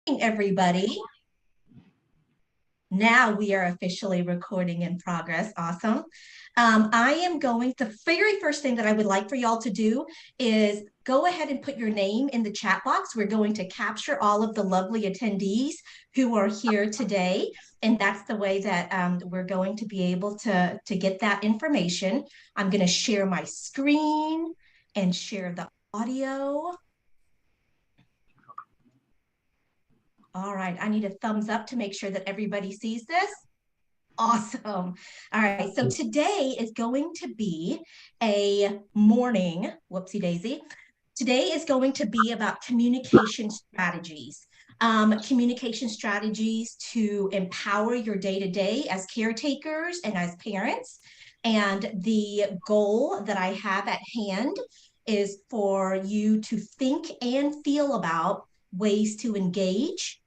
Everybody. Now we are officially recording in progress. Awesome. I am going, the very first thing that I would like for y'all to do is go ahead and put your name in the chat box. We're going to capture all of the lovely attendees who are here today. And that's the way that we're going to be able to get that information. I'm going to share my screen and share the audio. All right, I need a thumbs up to make sure that everybody sees this. Awesome. All right, so today is going to be a morning, whoopsie daisy. Today is going to be about communication strategies. Communication strategies to empower your day-to-day as caretakers and as parents. And the goal that I have at hand is for you to think and feel about ways to engage,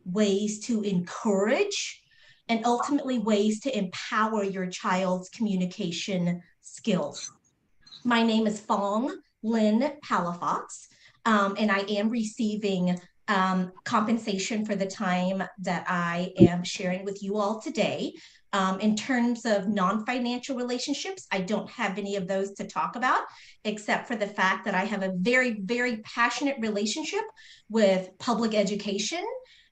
ways to encourage, and ultimately ways to empower your child's communication skills. My name is Fong Lynn Palafox, and I am receiving compensation for the time that I am sharing with you all today. In terms of non-financial relationships, I don't have any of those to talk about, except for the fact that I have a very, very passionate relationship with public education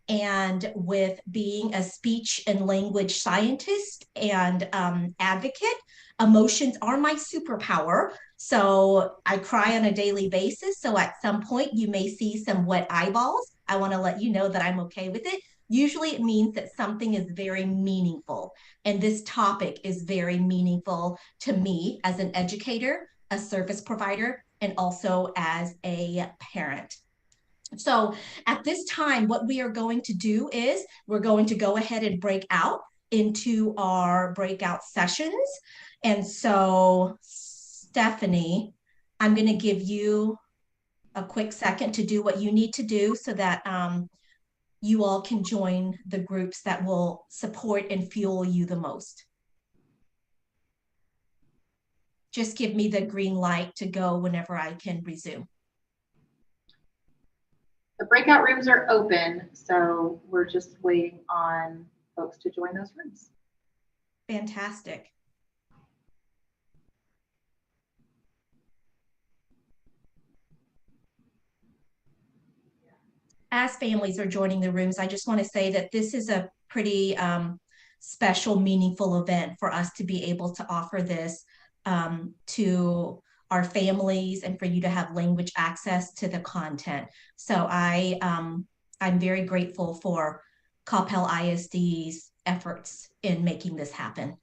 and with being a speech and language scientist and advocate. Emotions are my superpower. So I cry on a daily basis. So at some point, you may see some wet eyeballs. I want to let you know that I'm okay with it. Usually it means that something is very meaningful. And this topic is very meaningful to me as an educator, a service provider, and also as a parent. So at this time, what we are going to do is we're going to go ahead and break out into our breakout sessions. And so, Stephanie, I'm going to give you a quick second to do what you need to do so that you all can join the groups that will support and fuel you the most. Just give me the green light to go whenever I can resume. The breakout rooms are open, so we're just waiting on folks to join those rooms. Fantastic. As families are joining the rooms, I just want to say that this is a pretty special, meaningful event for us to be able to offer this to our families and for you to have language access to the content. So I'm very grateful for Coppell ISD's efforts in making this happen.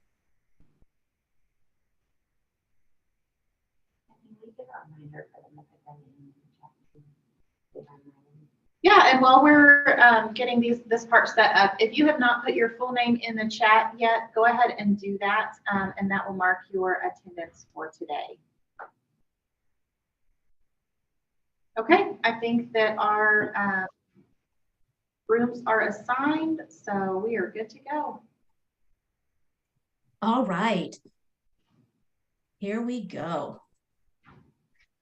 Yeah, and while we're getting this part set up, if you have not put your full name in the chat yet, go ahead and do that, and that will mark your attendance for today. Okay, I think that our rooms are assigned, so we are good to go. All right, here we go.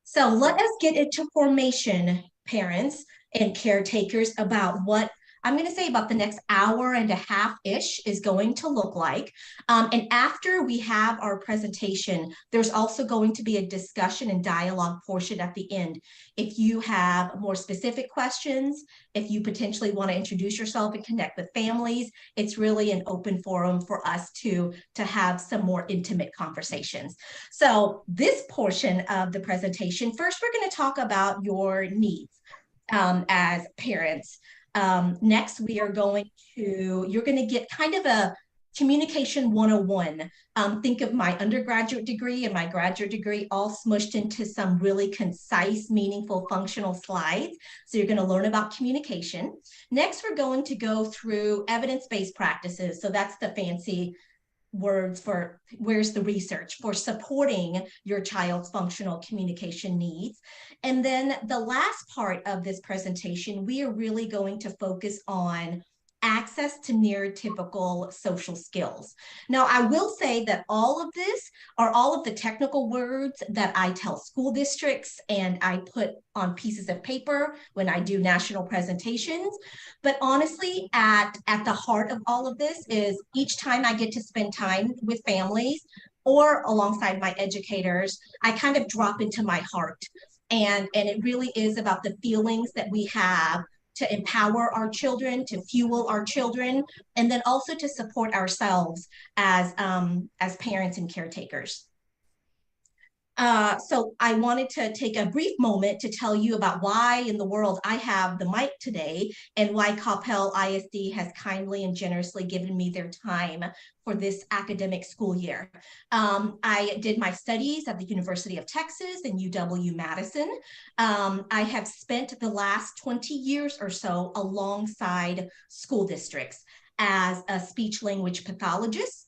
So let us get into formation, parents and caretakers, about what I'm going to say about the next hour and a half-ish is going to look like. And after we have our presentation, there's also going to be a discussion and dialogue portion at the end. If you have more specific questions, if you potentially want to introduce yourself and connect with families, it's really an open forum for us to have some more intimate conversations. So this portion of the presentation, first we're going to talk about your needs as parents. Next, you're going to get kind of a communication 101. Think of my undergraduate degree and my graduate degree all smushed into some really concise, meaningful, functional slides. So you're going to learn about communication. Next, we're going to go through evidence-based practices. So that's the fancy words for where's the research for supporting your child's functional communication needs. And then the last part of this presentation, we are really going to focus on access to neurotypical social skills. Now, I will say that all of this are all of the technical words that I tell school districts and I put on pieces of paper when I do national presentations. But honestly, at the heart of all of this is each time I get to spend time with families or alongside my educators, I kind of drop into my heart. And it really is about the feelings that we have to empower our children, to fuel our children, and then also to support ourselves as parents and caretakers. So I wanted to take a brief moment to tell you about why in the world I have the mic today and why Coppell ISD has kindly and generously given me their time for this academic school year. I did my studies at the University of Texas and UW-Madison. I have spent the last 20 years or so alongside school districts as a speech language pathologist,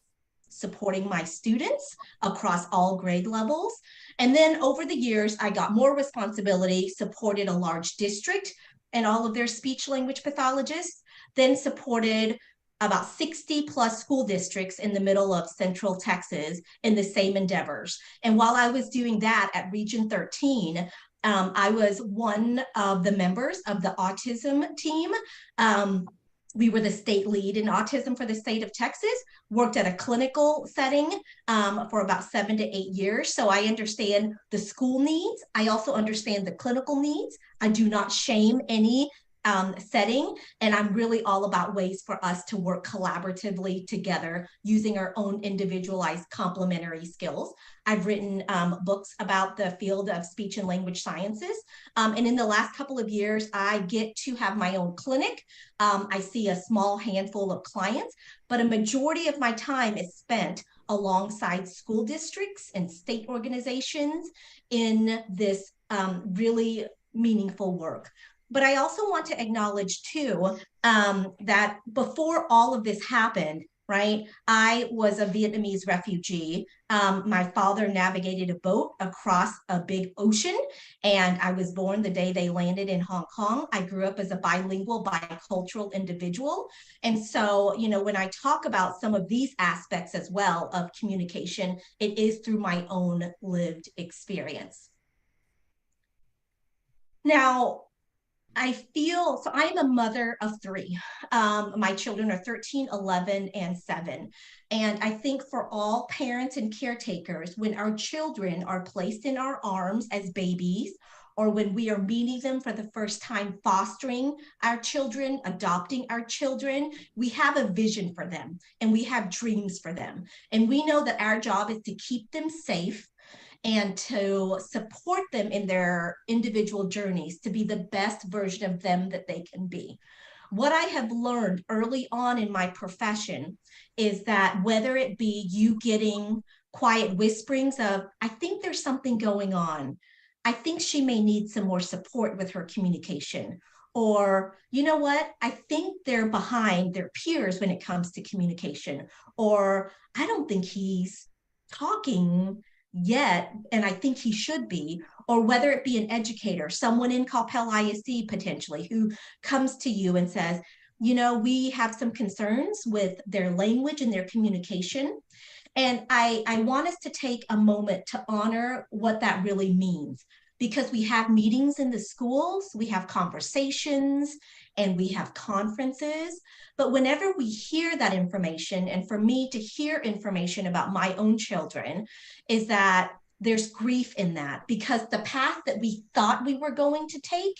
supporting my students across all grade levels. And then over the years, I got more responsibility, supported a large district and all of their speech language pathologists, then supported about 60 plus school districts in the middle of Central Texas in the same endeavors. And while I was doing that at Region 13, I was one of the members of the autism team. We were the state lead in autism for the state of Texas, worked at a clinical setting for about 7 to 8 years. So I understand the school needs. I also understand the clinical needs. I do not shame any setting. And I'm really all about ways for us to work collaboratively together using our own individualized complementary skills. I've written books about the field of speech and language sciences. And in the last couple of years, I get to have my own clinic. I see a small handful of clients, but a majority of my time is spent alongside school districts and state organizations in this really meaningful work. But I also want to acknowledge too that before all of this happened, right, I was a Vietnamese refugee. My father navigated a boat across a big ocean, and I was born the day they landed in Hong Kong. I grew up as a bilingual, bicultural individual. And so, you know, when I talk about some of these aspects as well of communication, it is through my own lived experience. Now, I feel, so I'm a mother of three. My children are 13, 11, and 7. And I think for all parents and caretakers, when our children are placed in our arms as babies, or when we are meeting them for the first time, fostering our children, adopting our children, we have a vision for them and we have dreams for them. And we know that our job is to keep them safe and to support them in their individual journeys to be the best version of them that they can be. What I have learned early on in my profession is that whether it be you getting quiet whisperings of, I think there's something going on, I think she may need some more support with her communication, or you know what, I think they're behind their peers when it comes to communication, or I don't think he's talking yet, and I think he should be, or whether it be an educator, someone in Coppell ISD potentially, who comes to you and says, you know, we have some concerns with their language and their communication. And I want us to take a moment to honor what that really means, because we have meetings in the schools, we have conversations, and we have conferences. But whenever we hear that information, and for me to hear information about my own children, is that there's grief in that, because the path that we thought we were going to take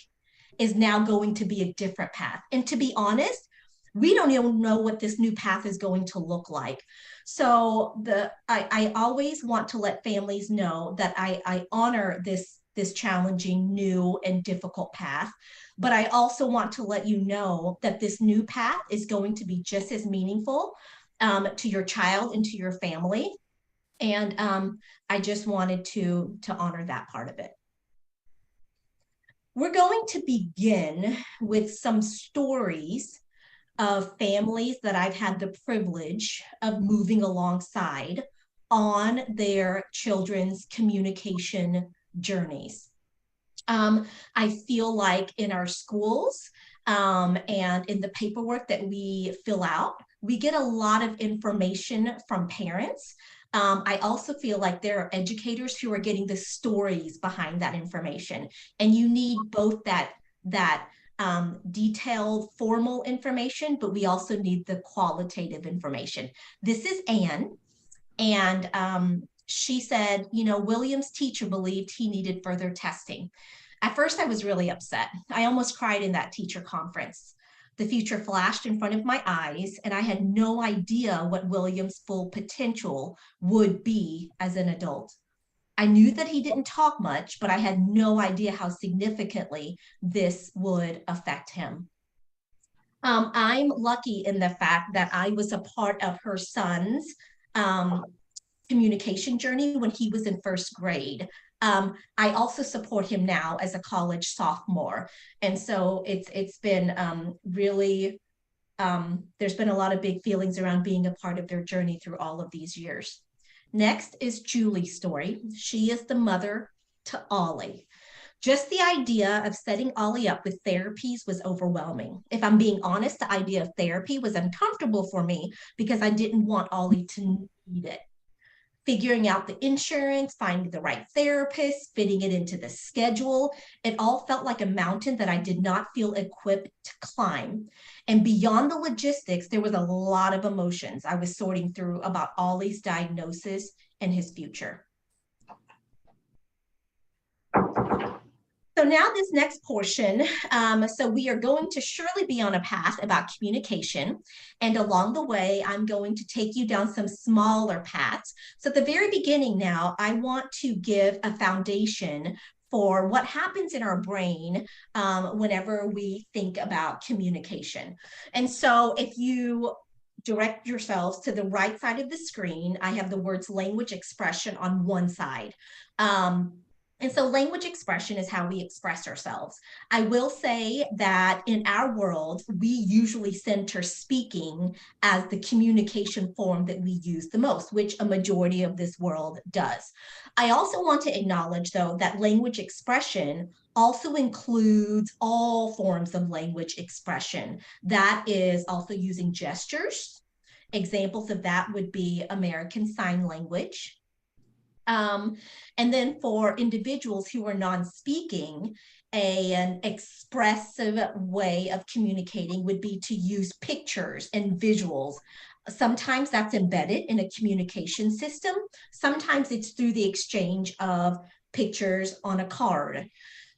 is now going to be a different path. And to be honest, we don't even know what this new path is going to look like. So I always want to let families know that I honor this challenging, new, and difficult path. But I also want to let you know that this new path is going to be just as meaningful to your child and to your family. And I just wanted to honor that part of it. We're going to begin with some stories of families that I've had the privilege of moving alongside on their children's communication journeys. I feel like in our schools, And in the paperwork that we fill out, we get a lot of information from parents. I also feel like there are educators who are getting the stories behind that information, and you need both that detailed formal information, but we also need the qualitative information. This is Anne, and she said, you know, William's teacher believed he needed further testing. At first, I was really upset. I almost cried in that teacher conference. The future flashed in front of my eyes, and I had no idea what William's full potential would be as an adult. I knew that he didn't talk much, but I had no idea how significantly this would affect him. I'm lucky in the fact that I was a part of her son's um, communication journey when he was in first grade. I also support him now as a college sophomore. And so it's been really, there's been a lot of big feelings around being a part of their journey through all of these years. Next is Julie's story. She is the mother to Ollie. Just the idea of setting Ollie up with therapies was overwhelming. If I'm being honest, the idea of therapy was uncomfortable for me because I didn't want Ollie to need it. Figuring out the insurance, finding the right therapist, fitting it into the schedule. It all felt like a mountain that I did not feel equipped to climb. And beyond the logistics, there was a lot of emotions I was sorting through about Ollie's diagnosis and his future. So now this next portion, so we are going to surely be on a path about communication. And along the way, I'm going to take you down some smaller paths. So at the very beginning now, I want to give a foundation for what happens in our brain whenever we think about communication. And so if you direct yourselves to the right side of the screen, I have the words language expression on one side. And so language expression is how we express ourselves. I will say that in our world, we usually center speaking as the communication form that we use the most, which a majority of this world does. I also want to acknowledge, though, that language expression also includes all forms of language expression. That is also using gestures. Examples of that would be American Sign Language. And then for individuals who are non-speaking, an expressive way of communicating would be to use pictures and visuals. Sometimes that's embedded in a communication system. Sometimes it's through the exchange of pictures on a card.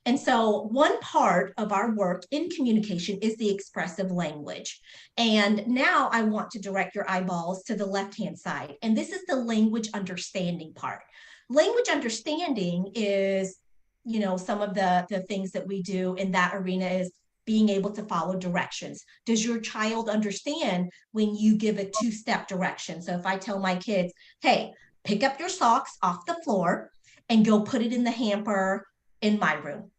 And so one part of our work in communication is the expressive language. And now I want to direct your eyeballs to the left-hand side. And this is the language understanding part. Language understanding is, you know, some of the things that we do in that arena is being able to follow directions. Does your child understand when you give a two-step direction? So if I tell my kids, hey, pick up your socks off the floor and go put it in the hamper in my room.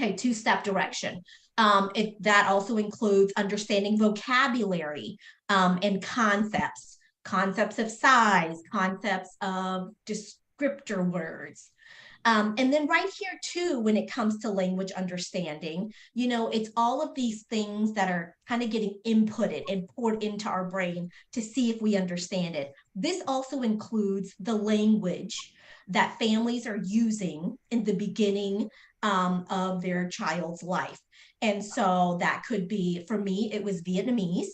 Okay, two-step direction. That also includes understanding vocabulary and concepts of size, concepts of descriptor words. And then right here too, when it comes to language understanding, you know, it's all of these things that are kind of getting inputted and poured into our brain to see if we understand it. This also includes the language that families are using in the beginning of their child's life. And so that could be, for me, it was Vietnamese.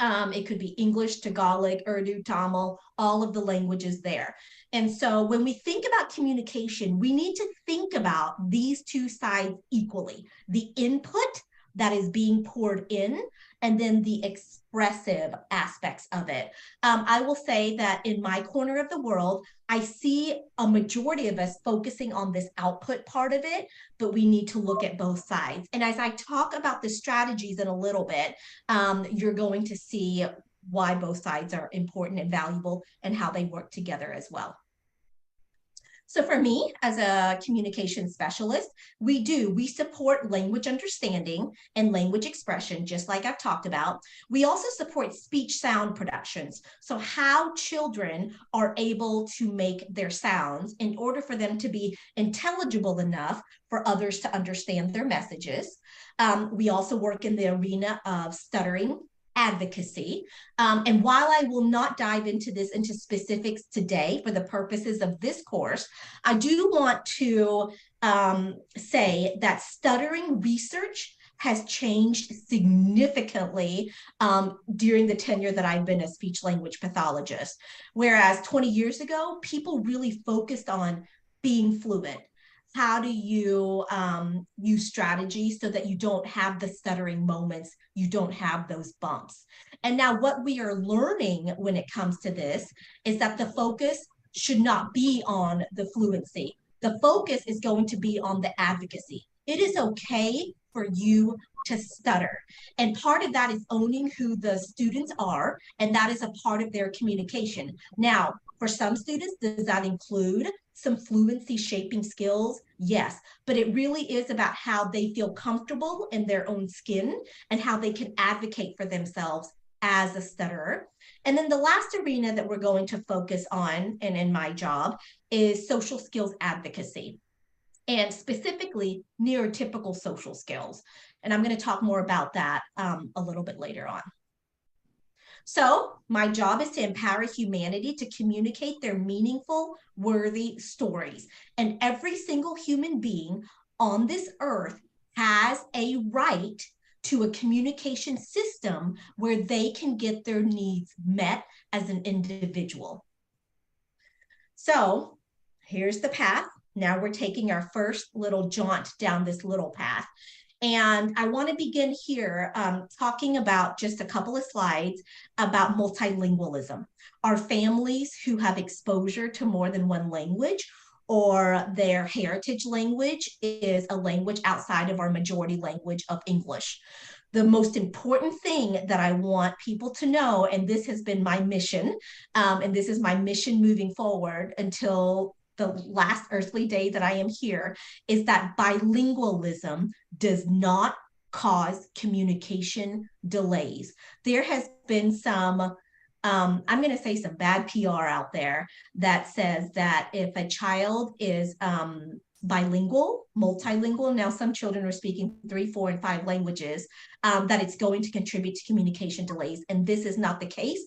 It could be English, Tagalog, Urdu, Tamil, all of the languages there. And so when we think about communication, we need to think about these two sides equally. The input that is being poured in, and then the expressive aspects of it. I will say that in my corner of the world, I see a majority of us focusing on this output part of it, but we need to look at both sides. And as I talk about the strategies in a little bit, you're going to see why both sides are important and valuable and how they work together as well. So for me, as a communication specialist, we support language understanding and language expression, just like I've talked about. We also support speech sound productions. So how children are able to make their sounds in order for them to be intelligible enough for others to understand their messages. We also work in the arena of stuttering advocacy. And while I will not dive into specifics today for the purposes of this course, I do want to say that stuttering research has changed significantly during the tenure that I've been a speech language pathologist. Whereas 20 years ago, people really focused on being fluent. How do you use strategies so that you don't have the stuttering moments, you don't have those bumps? And now what we are learning when it comes to this is that the focus should not be on the fluency. The focus is going to be on the advocacy. It is okay for you to stutter. And part of that is owning who the students are, and that is a part of their communication. Now, for some students, does that include some fluency shaping skills? Yes, but it really is about how they feel comfortable in their own skin and how they can advocate for themselves as a stutterer. And then the last arena that we're going to focus on, and in my job, is social skills advocacy, and specifically neurotypical social skills. And I'm going to talk more about that a little bit later on. So my job is to empower humanity to communicate their meaningful, worthy stories. And every single human being on this earth has a right to a communication system where they can get their needs met as an individual. So here's the path. Now we're taking our first little jaunt down this little path. And I want to begin here talking about just a couple of slides about multilingualism. Our families who have exposure to more than one language, or their heritage language is a language outside of our majority language of English. The most important thing that I want people to know, and this has been my mission, and this is my mission moving forward until the last earthly day that I am here, is that bilingualism does not cause communication delays. There has been some, I'm going to say some bad PR out there that says that if a child is bilingual, multilingual, now some children are speaking 3, 4, and 5 languages, that it's going to contribute to communication delays. And this is not the case.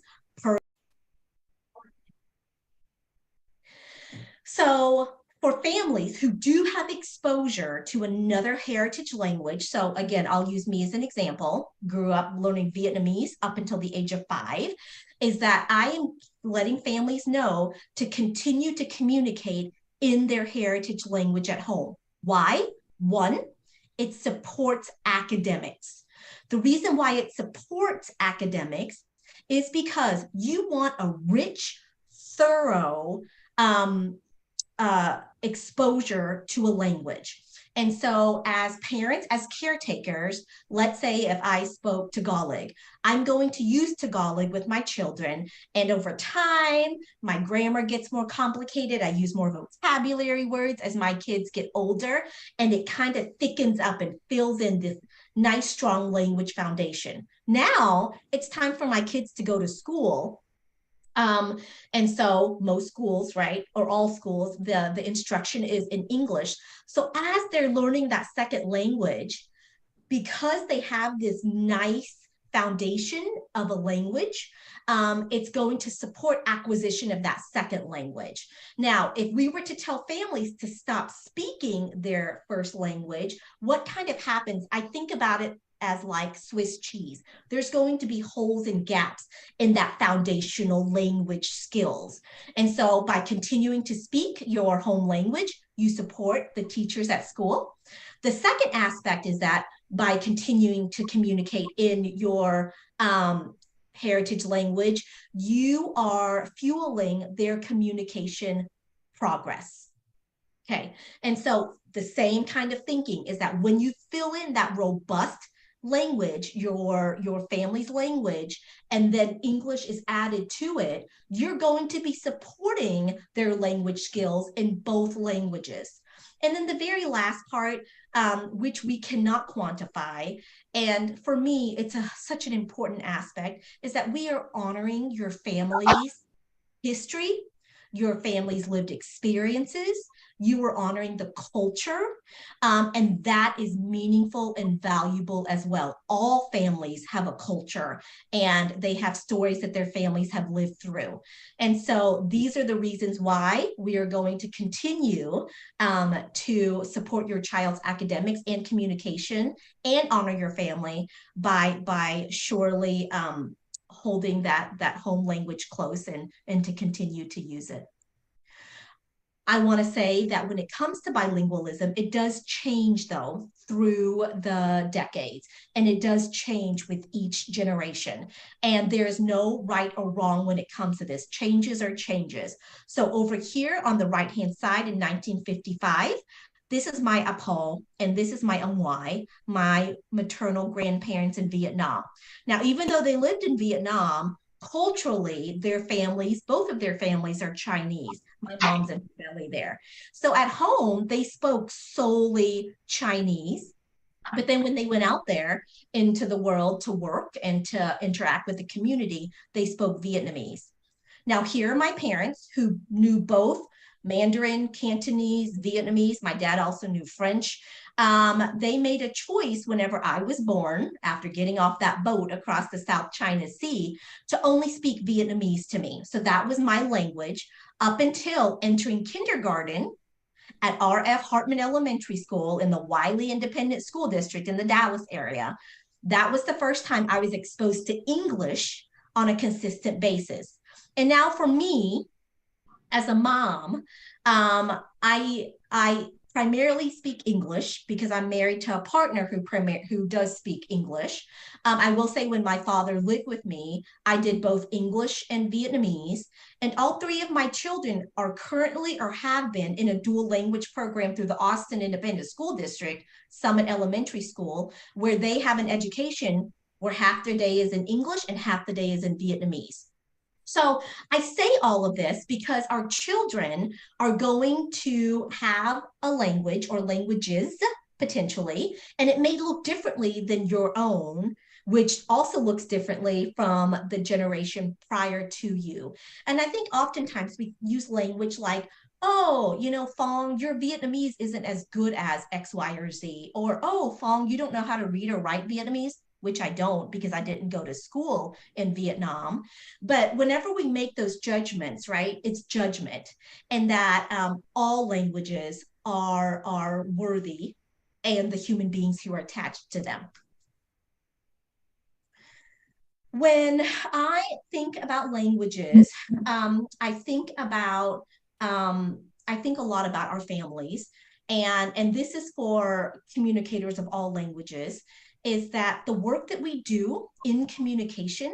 So for families who do have exposure to another heritage language, so again, I'll use me as an example, grew up learning Vietnamese up until the age of 5, is that I am letting families know to continue to communicate in their heritage language at home. Why? One, it supports academics. The reason why it supports academics is because you want a rich, thorough, exposure to a language. And so as parents, as caretakers, let's say if I spoke Tagalog, I'm going to use Tagalog with my children. And over time, my grammar gets more complicated. I use more vocabulary words as my kids get older, and it kind of thickens up and fills in this nice, strong language foundation. Now it's time for my kids to go to school. And so most schools, right, or all schools, the instruction is in English. So as they're learning that second language, because they have this nice foundation of a language, it's going to support acquisition of that second language. Now, if we were to tell families to stop speaking their first language, what kind of happens? I think about it as like Swiss cheese. There's going to be holes and gaps in that foundational language skills. And so by continuing to speak your home language, you support the teachers at school. The second aspect is that by continuing to communicate in your heritage language, you are fueling their communication progress. Okay, and so the same kind of thinking is that when you fill in that robust language, your family's language, and then English is added to it, you're going to be supporting their language skills in both languages. And then the very last part, which we cannot quantify, and for me, it's such an important aspect, is that we are honoring your family's history, your family's lived experiences. You are honoring the culture, and that is meaningful and valuable as well. All families have a culture and they have stories that their families have lived through. And so these are the reasons why we are going to continue to support your child's academics and communication and honor your family by surely holding that home language close and to continue to use it. I want to say that when it comes to bilingualism, it does change though through the decades, and it does change with each generation. And there is no right or wrong when it comes to this. Changes are changes. So over here on the right-hand side in 1955, this is my Apo, and this is my Onwai, my maternal grandparents in Vietnam. Now, even though they lived in Vietnam, culturally, their families, both of their families are Chinese. My mom's and family there. So at home, they spoke solely Chinese. But then when they went out there into the world to work and to interact with the community, they spoke Vietnamese. Now, here are my parents who knew both Mandarin, Cantonese, Vietnamese. My dad also knew French. They made a choice whenever I was born, after getting off that boat across the South China Sea, to only speak Vietnamese to me. So that was my language up until entering kindergarten at R.F. Hartman Elementary School in the Wiley Independent School District in the Dallas area. That was the first time I was exposed to English on a consistent basis. And now for me, as a mom, I primarily speak English because I'm married to a partner who does speak English. I will say when my father lived with me, I did both English and Vietnamese. And all three of my children are currently or have been in a dual language program through the Austin Independent School District, Summit Elementary School, where they have an education where half their day is in English and half the day is in Vietnamese. So I say all of this because our children are going to have a language or languages potentially, and it may look differently than your own, which also looks differently from the generation prior to you. And I think oftentimes we use language like, oh, Phong, your Vietnamese isn't as good as X, Y, or Z. Or, oh, Phong, you don't know how to read or write Vietnamese, which I don't because I didn't go to school in Vietnam. But whenever we make those judgments, right, it's judgment, and that all languages are worthy and the human beings who are attached to them. When I think about languages, I think about I think a lot about our families, and this is for communicators of all languages, is that the work that we do in communication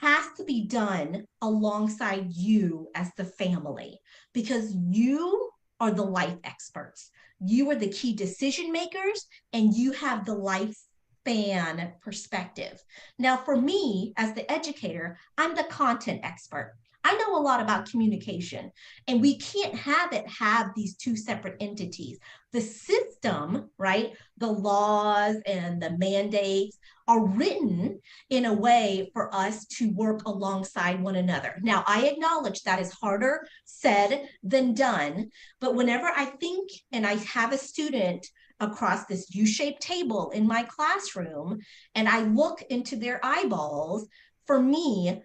has to be done alongside you as the family, because you are the life experts. You are the key decision makers, and you have the life span perspective. Now, for me as the educator, I'm the content expert. I know a lot about communication, and we can't have these two separate entities. The system, right, the laws and the mandates are written in a way for us to work alongside one another. Now, I acknowledge that is harder said than done, but whenever I think and I have a student across this U-shaped table in my classroom and I look into their eyeballs, for me,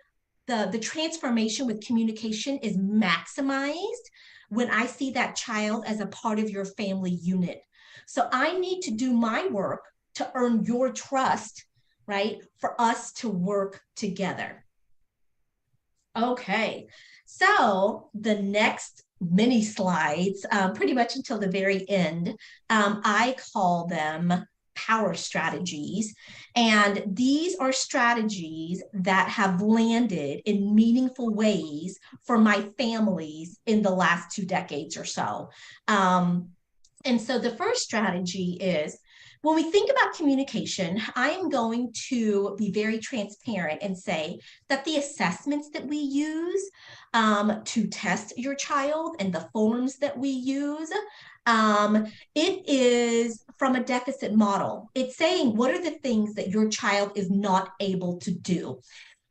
the transformation with communication is maximized when I see that child as a part of your family unit. So I need to do my work to earn your trust, right? For us to work together. Okay, so the next many slides, pretty much until the very end, I call them power strategies. And these are strategies that have landed in meaningful ways for my families in the last 2 decades or so. And so the first strategy is When we think about communication, I am going to be very transparent and say that the assessments that we use to test your child and the forms that we use, it is from a deficit model. It's saying, what are the things that your child is not able to do?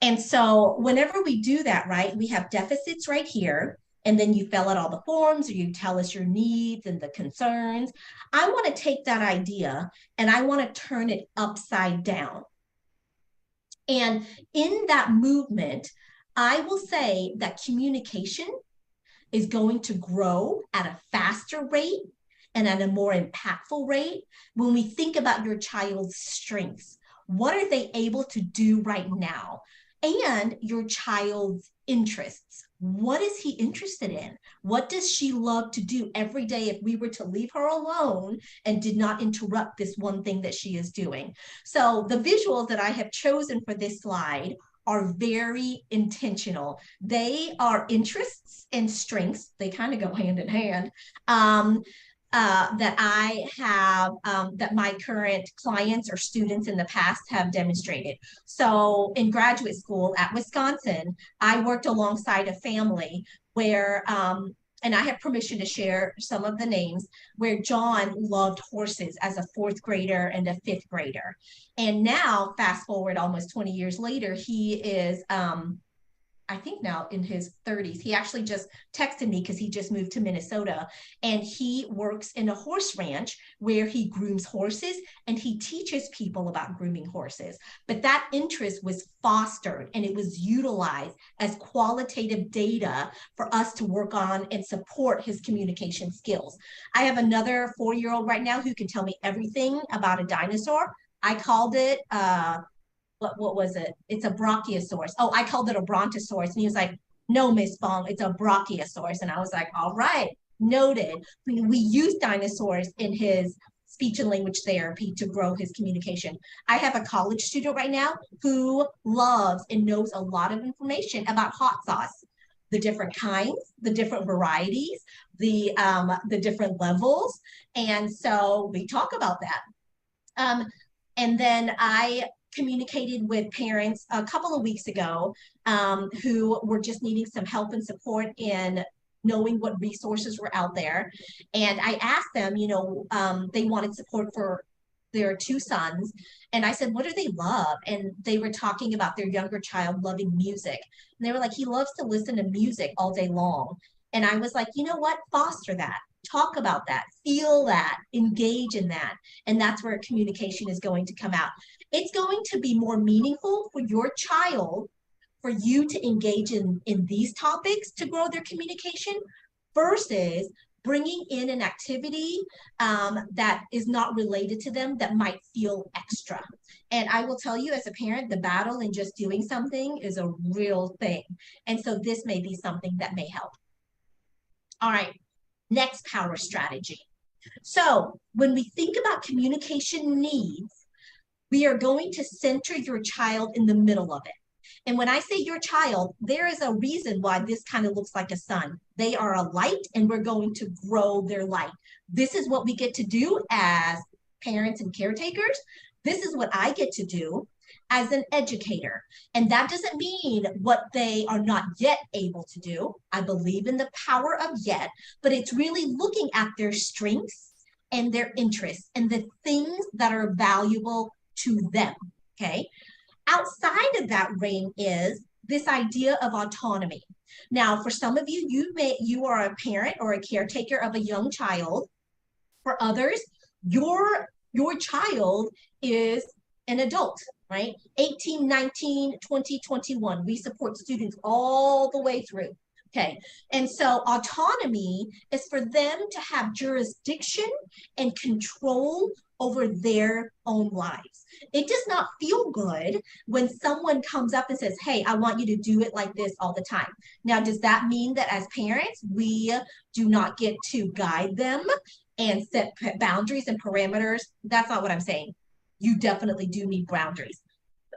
And so whenever we do that, right, we have deficits right here, and then you fill out all the forms, or you tell us your needs and the concerns. I want to take that idea and I want to turn it upside down. And in that movement, I will say that communication is going to grow at a faster rate and at a more impactful rate when we think about your child's strengths. What are they able to do right now? And your child's interests. What is he interested in? What does she love to do every day if we were to leave her alone and did not interrupt this one thing that she is doing? So the visuals that I have chosen for this slide are very intentional. They are interests and strengths. They kind of go hand in hand. That I have, that my current clients or students in the past have demonstrated. So in graduate school at Wisconsin, I worked alongside a family where, and I have permission to share some of the names, where John loved horses as a fourth grader and a fifth grader. And now, fast forward almost 20 years later, he is, I think now in his 30s. He actually just texted me because he just moved to Minnesota, and he works in a horse ranch where he grooms horses and he teaches people about grooming horses. But that interest was fostered and it was utilized as qualitative data for us to work on and support his communication skills. I have another 4-year-old right now who can tell me everything about a dinosaur. I called it, what was it? It's a brachiosaurus. Oh, I called it a brontosaurus. And he was like, no, Miss Fong, it's a brachiosaurus. And I was like, all right, noted. We use dinosaurs in his speech and language therapy to grow his communication. I have a college student right now who loves and knows a lot of information about hot sauce, the different kinds, the different varieties, the different levels. And so we talk about that. And then I communicated with parents a couple of weeks ago who were just needing some help and support in knowing what resources were out there. And I asked them, they wanted support for their 2 sons. And I said, what do they love? And they were talking about their younger child loving music. And they were like, he loves to listen to music all day long. And I was like, you know what? Foster that. Talk about that, feel that, engage in that. And that's where communication is going to come out. It's going to be more meaningful for your child, for you to engage in these topics to grow their communication versus bringing in an activity that is not related to them that might feel extra. And I will tell you as a parent, the battle in just doing something is a real thing. And so this may be something that may help. All right. Next power strategy. So when we think about communication needs, we are going to center your child in the middle of it. And when I say your child, there is a reason why this kind of looks like a sun. They are a light and we're going to grow their light. This is what we get to do as parents and caretakers. This is what I get to do as an educator. And that doesn't mean what they are not yet able to do. I believe in the power of yet, but it's really looking at their strengths and their interests and the things that are valuable to them, okay? Outside of that ring is this idea of autonomy. Now, for some of you, you are a parent or a caretaker of a young child. For others, your child is an adult, right? 18, 19, 20, 21. We support students all the way through. Okay, and so autonomy is for them to have jurisdiction and control over their own lives. It does not feel good when someone comes up and says, hey, I want you to do it like this all the time. Now, does that mean that as parents, we do not get to guide them and set boundaries and parameters? That's not what I'm saying. You definitely do need boundaries.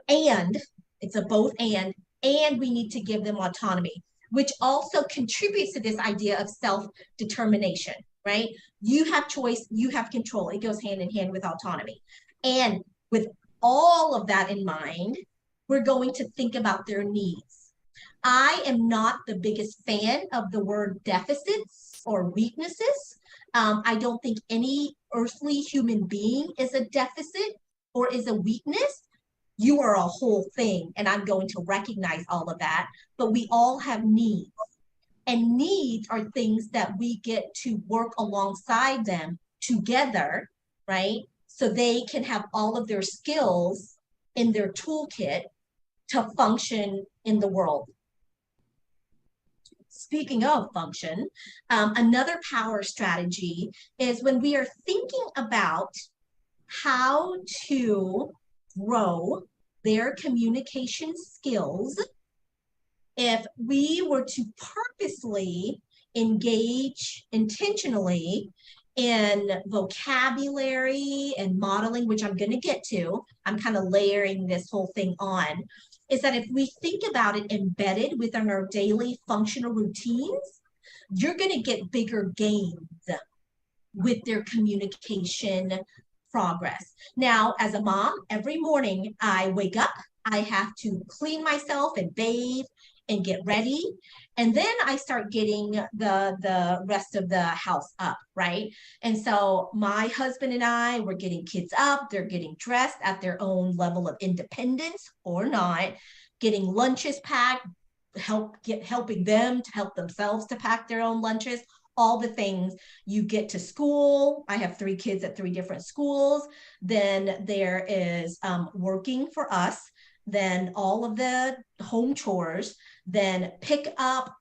And it's a both and we need to give them autonomy, which also contributes to this idea of self-determination. right? You have choice, you have control. It goes hand in hand with autonomy. And with all of that in mind, we're going to think about their needs. I am not the biggest fan of the word deficits or weaknesses. I don't think any earthly human being is a deficit or is a weakness. You are a whole thing, and I'm going to recognize all of that. But we all have needs, and needs are things that we get to work alongside them together, right? So they can have all of their skills in their toolkit to function in the world. Speaking of function, another power strategy is when we are thinking about how to grow their communication skills. If we were to purposely engage intentionally in vocabulary and modeling, which I'm going to get to, I'm kind of layering this whole thing on, is that if we think about it embedded within our daily functional routines, you're going to get bigger gains with their communication progress. Now, as a mom, every morning I wake up, I have to clean myself and bathe and get ready. And then I start getting the rest of the house up, right? And so my husband and I, we're getting kids up, they're getting dressed at their own level of independence or not, getting lunches packed, helping them to help themselves to pack their own lunches, all the things. You get to school. I have 3 kids at 3 different schools. Then there is working for us, then all of the home chores, then pick up,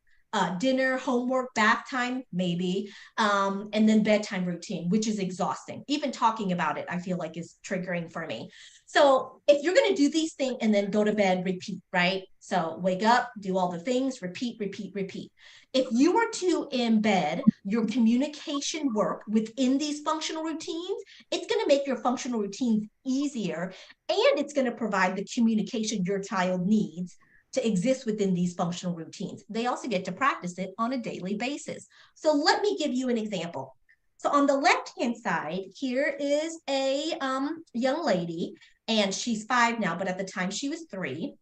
dinner, homework, bath time, maybe, and then bedtime routine, which is exhausting. Even talking about it, I feel like is triggering for me. So if you're going to do these things and then go to bed, repeat, right? So wake up, do all the things, repeat, repeat, repeat. If you were to embed your communication work within these functional routines, it's going to make your functional routines easier, and it's going to provide the communication your child needs to exist within these functional routines. They also get to practice it on a daily basis. So let me give you an example. So on the left-hand side, here is a young lady, and she's 5 now, but at the time she was 3.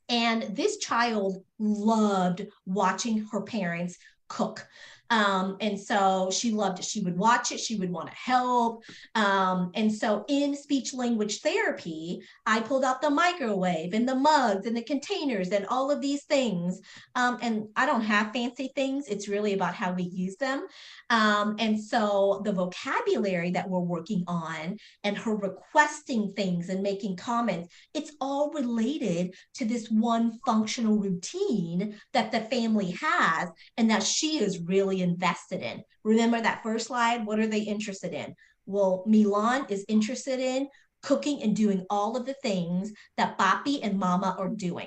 And this child loved watching her parents cook. And so she loved it. She would watch it. She would want to help. And so in speech language therapy, I pulled out the microwave and the mugs and the containers and all of these things. And I don't have fancy things. It's really about how we use them. And so the vocabulary that we're working on and her requesting things and making comments, it's all related to this one functional routine that the family has and that she is really invested in. Remember that first slide? What are they interested in? Well, Milan is interested in cooking and doing all of the things that Papi and Mama are doing.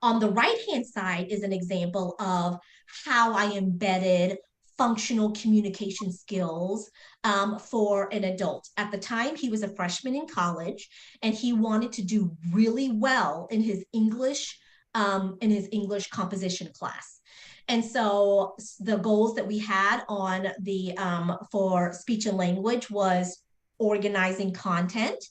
On the right-hand side is an example of how I embedded functional communication skills for an adult. At the time, he was a freshman in college, and he wanted to do really well in his English composition class. And so the goals that we had on the for speech and language was organizing content,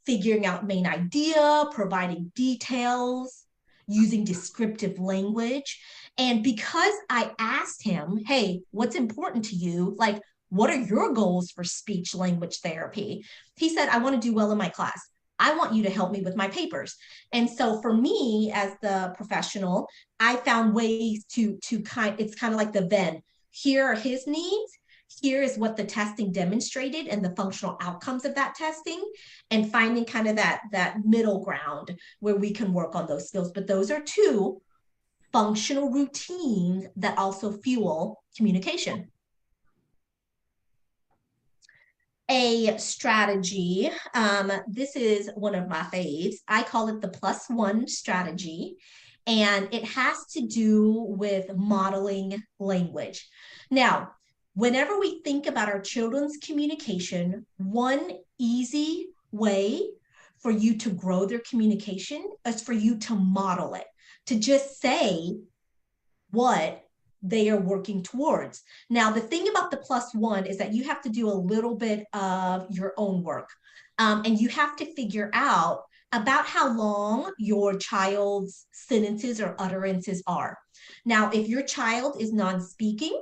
figuring out main idea, providing details, using descriptive language. And because I asked him, hey, what's important to you? Like, what are your goals for speech language therapy? He said, I want to do well in my class. I want you to help me with my papers. And so for me as the professional, I found ways to it's kind of like the Venn. Here are his needs. Here is what the testing demonstrated and the functional outcomes of that testing, and finding kind of that middle ground where we can work on those skills. But those are 2 functional routines that also fuel communication. A strategy, this is one of my faves. I call it the +1 strategy, and it has to do with modeling language. Now, whenever we think about our children's communication, one easy way for you to grow their communication is for you to model it, to just say what they are working towards. Now, the thing about the +1 is that you have to do a little bit of your own work. And you have to figure out about how long your child's sentences or utterances are. Now, if your child is non-speaking,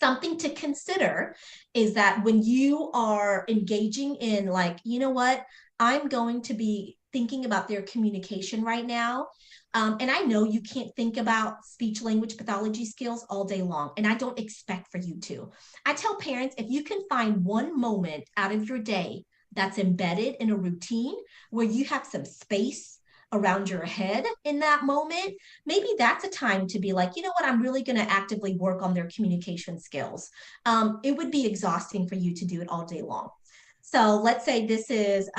something to consider is that when you are engaging in, like, you know what, I'm going to be thinking about their communication right now. And I know you can't think about speech language pathology skills all day long, and I don't expect for you to. I tell parents, if you can find one moment out of your day that's embedded in a routine where you have some space around your head in that moment, maybe that's a time to be like, you know what, I'm really going to actively work on their communication skills. It would be exhausting for you to do it all day long. So let's say this is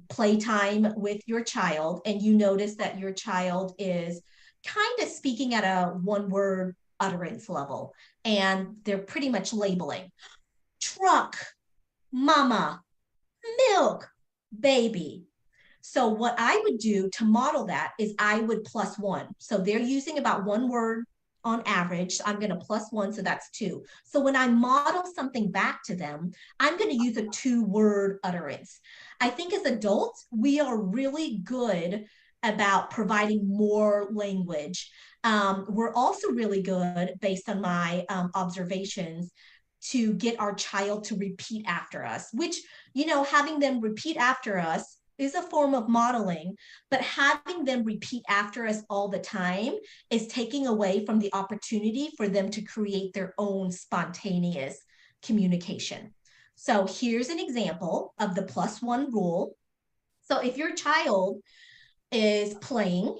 playtime with your child, and you notice that your child is kind of speaking at a one word utterance level, and they're pretty much labeling truck, mama, milk, baby. So what I would do to model that is I would +1. So they're using about one word on average. So I'm going to +1, so that's 2. So when I model something back to them, I'm going to use a 2-word utterance. I think as adults, we are really good about providing more language. We're also really good, based on my observations, to get our child to repeat after us, which, you know, having them repeat after us is a form of modeling, but having them repeat after us all the time is taking away from the opportunity for them to create their own spontaneous communication. So here's an example of the +1 rule. So if your child is playing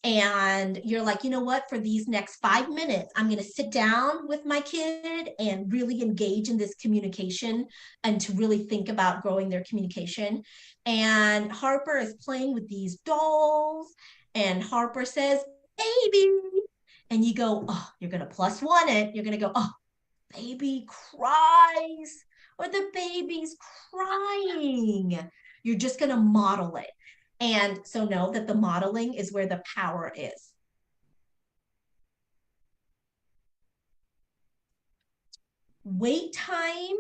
and you're like, you know what, for these next 5 minutes, I'm going to sit down with my kid and really engage in this communication and to really think about growing their communication. And Harper is playing with these dolls, and Harper says, baby. And you go, oh, you're going to +1 it. You're going to go, oh, baby cries, or the baby's crying. You're just going to model it. And so know that the modeling is where the power is. Wait time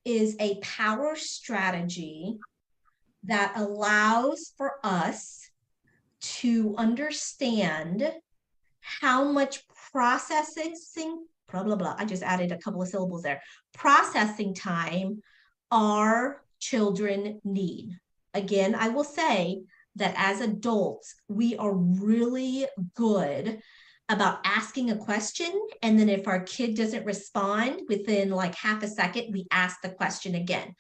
is a power strategy that allows for us to understand how much processing, blah, blah, blah. I just added a couple of syllables there. Processing time our children need. Again, I will say that as adults, we are really good about asking a question. And then if our kid doesn't respond within like half a second, we ask the question again.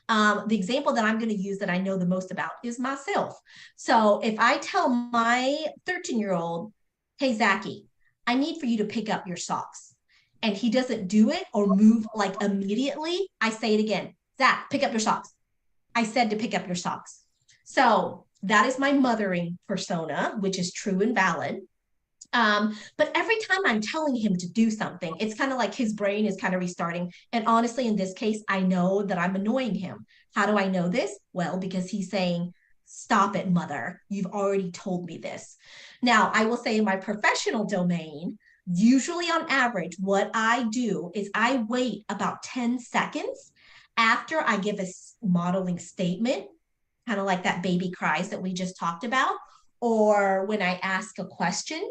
The example that I'm going to use that I know the most about is myself. So if I tell my 13-year-old, hey, Zachy, I need for you to pick up your socks, and he doesn't do it or move like immediately, I say it again. Zach, pick up your socks. I said to pick up your socks. So that is my mothering persona, which is true and valid. But every time I'm telling him to do something, it's kind of like his brain is kind of restarting. And honestly, in this case, I know that I'm annoying him. How do I know this? Well, because he's saying, stop it, mother. You've already told me this. Now, I will say in my professional domain, usually on average, what I do is I wait about 10 seconds after I give a modeling statement, kind of like that baby cries that we just talked about, or when I ask a question.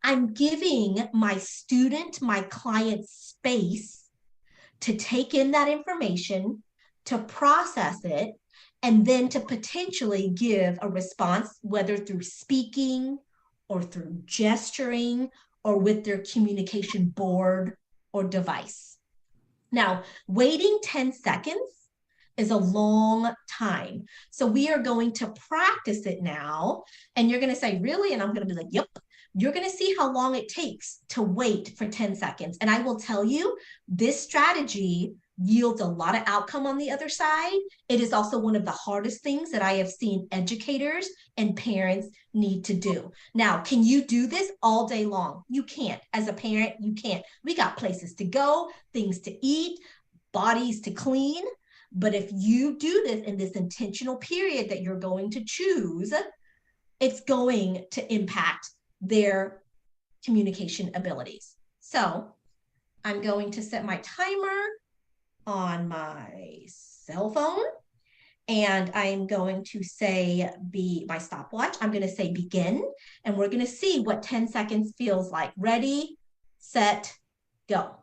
I'm giving my student, my client, space to take in that information, to process it, and then to potentially give a response, whether through speaking or through gesturing or with their communication board or device. Now, waiting 10 seconds is a long time. So we are going to practice it now. And you're going to say, really? And I'm going to be like, yep. You're going to see how long it takes to wait for 10 seconds. And I will tell you, this strategy yields a lot of outcome on the other side. It is also one of the hardest things that I have seen educators and parents need to do. Now, can you do this all day long? You can't. As a parent, you can't. We got places to go, things to eat, bodies to clean. But if you do this in this intentional period that you're going to choose, it's going to impact their communication abilities. So I'm going to set my timer on my cell phone, and I'm going to say my stopwatch. I'm going to say begin, and we're going to see what 10 seconds feels like. Ready, set, go.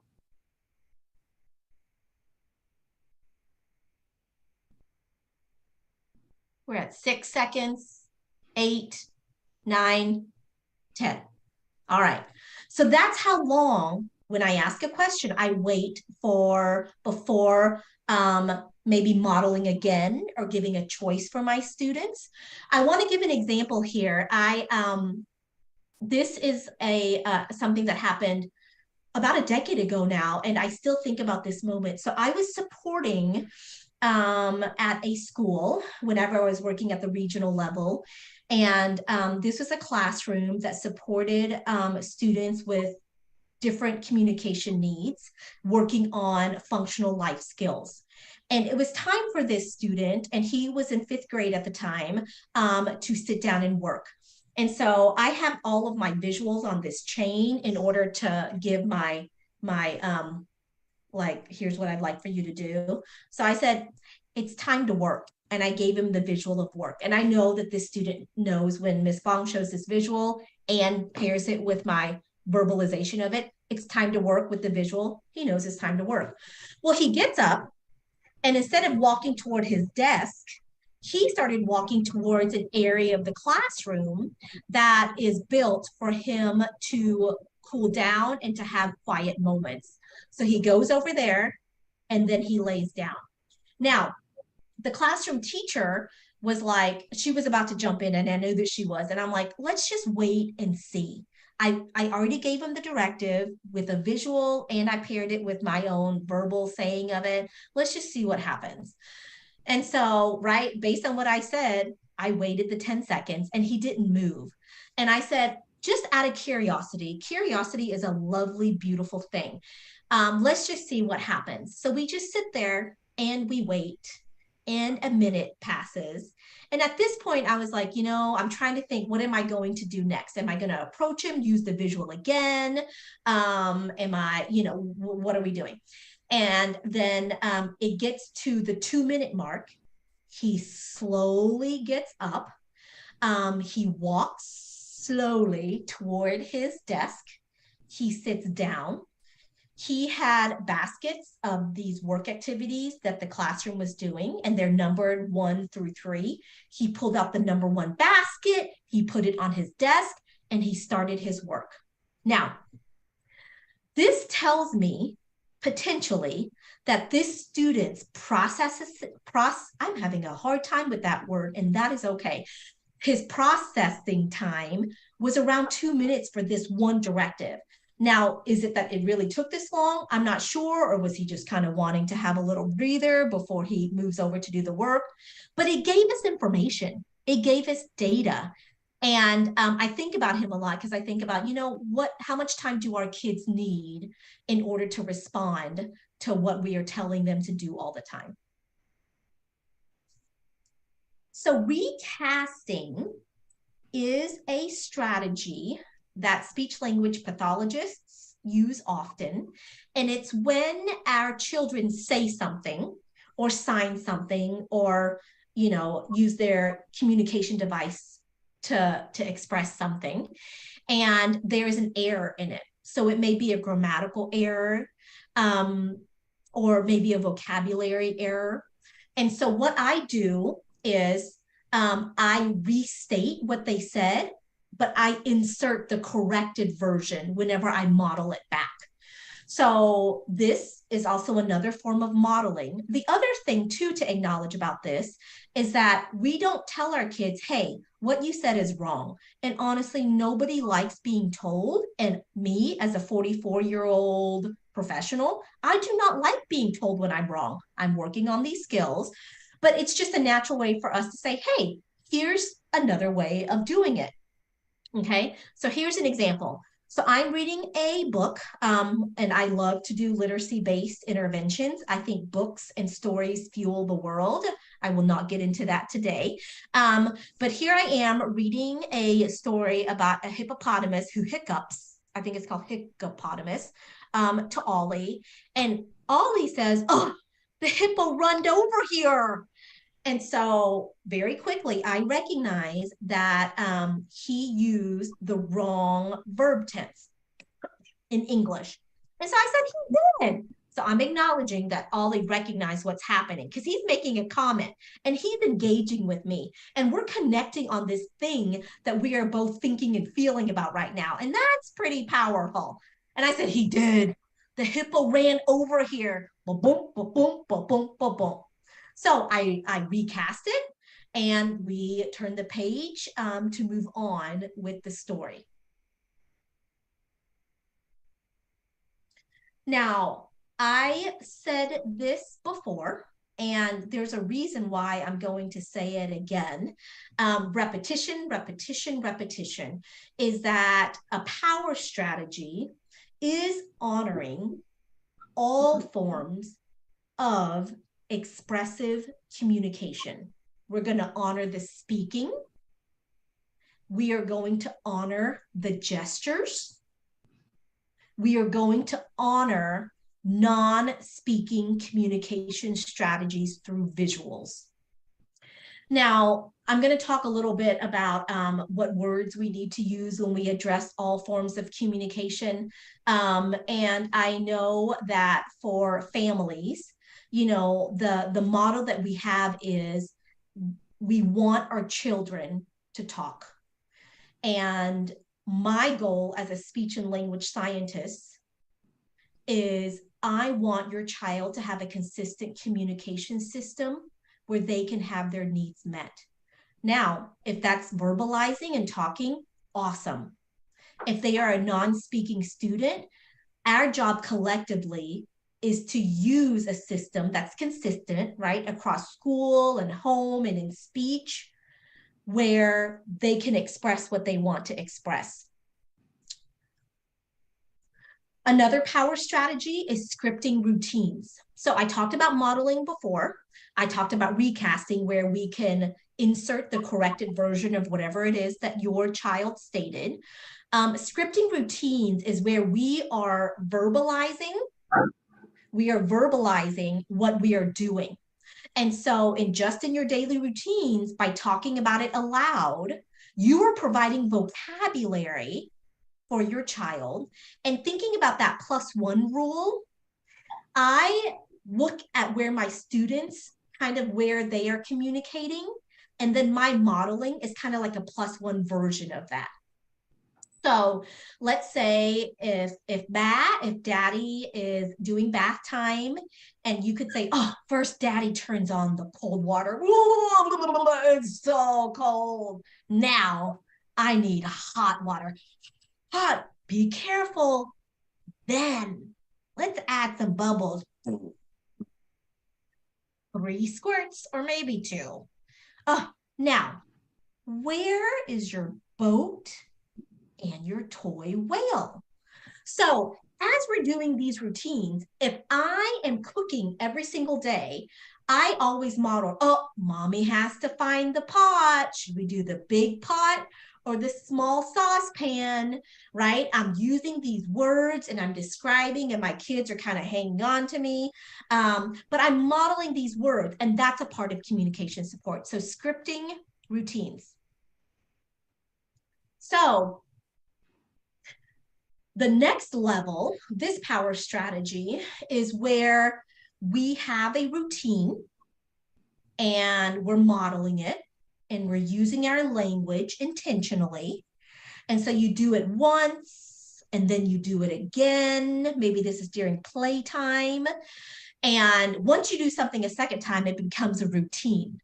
We're at 6 seconds, 8, 9, 10. All right. So that's how long, when I ask a question, I wait for before maybe modeling again or giving a choice for my students. I want to give an example here. This is something that happened about a decade ago now, and I still think about this moment. So I was supporting at a school whenever I was working at the regional level. And this was a classroom that supported students with different communication needs, working on functional life skills. And it was time for this student, and he was in 5th grade at the time, to sit down and work. And so I have all of my visuals on this chain in order to give my like, here's what I'd like for you to do. So I said, it's time to work. And I gave him the visual of work. And I know that this student knows when Miss Fong shows this visual and pairs it with my verbalization of it, it's time to work with the visual. He knows it's time to work. Well, he gets up, and instead of walking toward his desk, he started walking towards an area of the classroom that is built for him to cool down and to have quiet moments. So he goes over there and then he lays down. Now, the classroom teacher was like, she was about to jump in, and I knew that she was. And I'm like, let's just wait and see. I already gave him the directive with a visual, and I paired it with my own verbal saying of it. Let's just see what happens. And so, right, based on what I said, I waited the 10 seconds and he didn't move. And I said, just out of curiosity, curiosity is a lovely, beautiful thing. Let's just see what happens. So we just sit there and we wait, and a minute passes. And at this point, I was like, I'm trying to think, what am I going to do next? Am I going to approach him, use the visual again? What are we doing? And then it gets to the 2-minute mark. He slowly gets up. He walks slowly toward his desk. He sits down. He had baskets of these work activities that the classroom was doing, and they're numbered 1 through 3. He pulled out the number 1 basket, he put it on his desk, and he started his work. Now, this tells me potentially that this student's I'm having a hard time with that word, and that is okay. His processing time was around 2 minutes for this one directive. Now, is it that it really took this long? I'm not sure. Or was he just kind of wanting to have a little breather before he moves over to do the work? But it gave us information. It gave us data. And I think about him a lot because I think about, how much time do our kids need in order to respond to what we are telling them to do all the time? So recasting is a strategy that speech language pathologists use often. And it's when our children say something or sign something or, use their communication device to express something, and there is an error in it. So it may be a grammatical error, or maybe a vocabulary error. And so what I do is I restate what they said, but I insert the corrected version whenever I model it back. So this is also another form of modeling. The other thing too to acknowledge about this is that we don't tell our kids, hey, what you said is wrong. And honestly, nobody likes being told. And me as a 44-year-old professional, I do not like being told when I'm wrong. I'm working on these skills, but it's just a natural way for us to say, hey, here's another way of doing it. Okay, so here's an example. So I'm reading a book, and I love to do literacy-based interventions. I think books and stories fuel the world. I will not get into that today. But here I am reading a story about a hippopotamus who hiccups I think it's called hippopotamus, to Ollie. And Ollie says, oh, the hippo runned over here. And so very quickly, I recognize that he used the wrong verb tense in English. And so I said, he did. So I'm acknowledging that Ollie recognized what's happening because he's making a comment and he's engaging with me. And we're connecting on this thing that we are both thinking and feeling about right now. And that's pretty powerful. And I said, he did. The hippo ran over here. Boom, boom, boom, boom, boom, boom, boom, boom. So I recast it and we turned the page to move on with the story. Now, I said this before, and there's a reason why I'm going to say it again. Repetition, repetition, repetition is that a power strategy is honoring all forms of expressive communication. We're going to honor the speaking. We are going to honor the gestures. We are going to honor non-speaking communication strategies through visuals. Now, I'm going to talk a little bit about what words we need to use when we address all forms of communication. And I know that for families, you know, the model that we have is we want our children to talk. And my goal as a speech and language scientist is I want your child to have a consistent communication system where they can have their needs met. Now, if that's verbalizing and talking, awesome. If they are a non-speaking student, our job collectively is to use a system that's consistent, right, across school and home and in speech, where they can express what they want to express. Another power strategy is scripting routines. So I talked about modeling before. I talked about recasting, where we can insert the corrected version of whatever it is that your child stated. Scripting routines is where we are verbalizing what we are doing. And so in your daily routines, by talking about it aloud, you are providing vocabulary for your child. And thinking about that +1 rule, I look at where my students where they are communicating, and then my modeling is kind of like a +1 version of that. So let's say if daddy is doing bath time, and you could say, oh, first daddy turns on the cold water. It's so cold. Now I need hot water. Hot, be careful. Then let's add some bubbles. 3 squirts or maybe 2. Now, where is your boat and your toy whale? So as we're doing these routines, if I am cooking every single day, I always model, oh, mommy has to find the pot. Should we do the big pot or the small saucepan, right? I'm using these words and I'm describing, and my kids are kind of hanging on to me. But I'm modeling these words, and that's a part of communication support. So scripting routines. So the next level, this power strategy, is where we have a routine and we're modeling it and we're using our language intentionally. And so you do it once and then you do it again. Maybe this is during playtime. And once you do something a second time, it becomes a routine.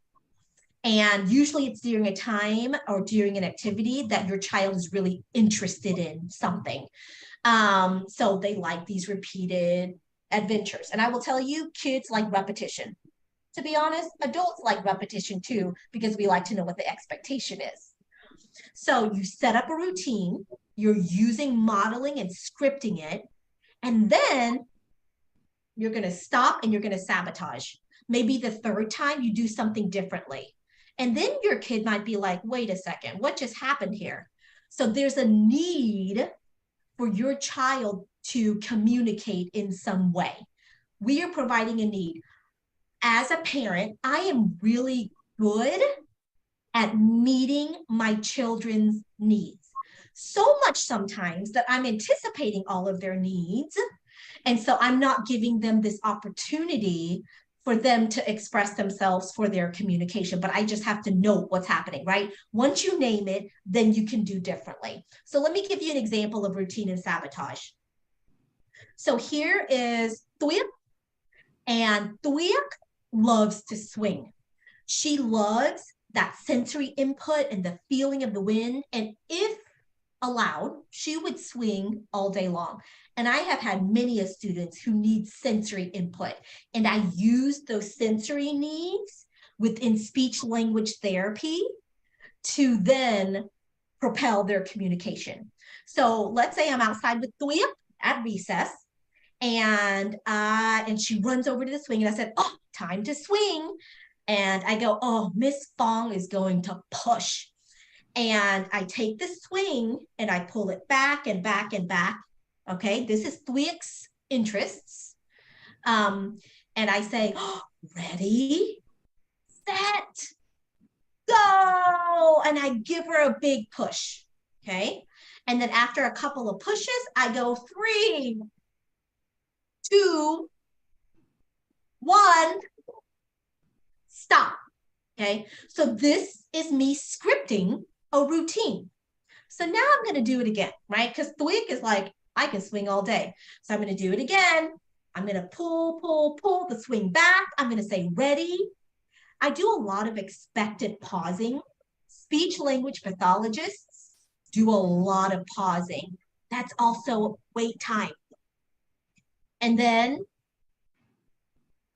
And usually it's during a time or during an activity that your child is really interested in something. So they like these repeated adventures. And I will tell you, kids like repetition. To be honest, adults like repetition too, because we like to know what the expectation is. So you set up a routine, you're using modeling and scripting it, and then you're going to stop and you're going to sabotage. Maybe the third time you do something differently. And then your kid might be like, wait a second, what just happened here? So there's a need for your child to communicate in some way. We are providing a need. As a parent, I am really good at meeting my children's needs. So much sometimes that I'm anticipating all of their needs. And so I'm not giving them this opportunity for them to express themselves for their communication, but I just have to know what's happening, right? Once you name it, then you can do differently. So let me give you an example of routine and sabotage. So here is Thuya, and Thuya loves to swing. She loves that sensory input and the feeling of the wind. And if allowed, she would swing all day long. And I have had many of students who need sensory input. And I use those sensory needs within speech language therapy to then propel their communication. So let's say I'm outside with Thuya at recess, and she runs over to the swing, and I said, "Oh, time to swing." And I go, "Oh, Miss Fong is going to push." And I take the swing and I pull it back and back and back. Okay, this is Thuya's interests. And I say, "Oh, ready, set, go." And I give her a big push. Okay. And then after a couple of pushes, I go 3, 2, 1, stop. Okay. So this is me scripting a routine. So now I'm going to do it again, right? Because Thuya is like, I can swing all day. So I'm going to do it again. I'm going to pull, pull, pull the swing back. I'm going to say ready. I do a lot of expected pausing. Speech language pathologists do a lot of pausing. That's also wait time. And then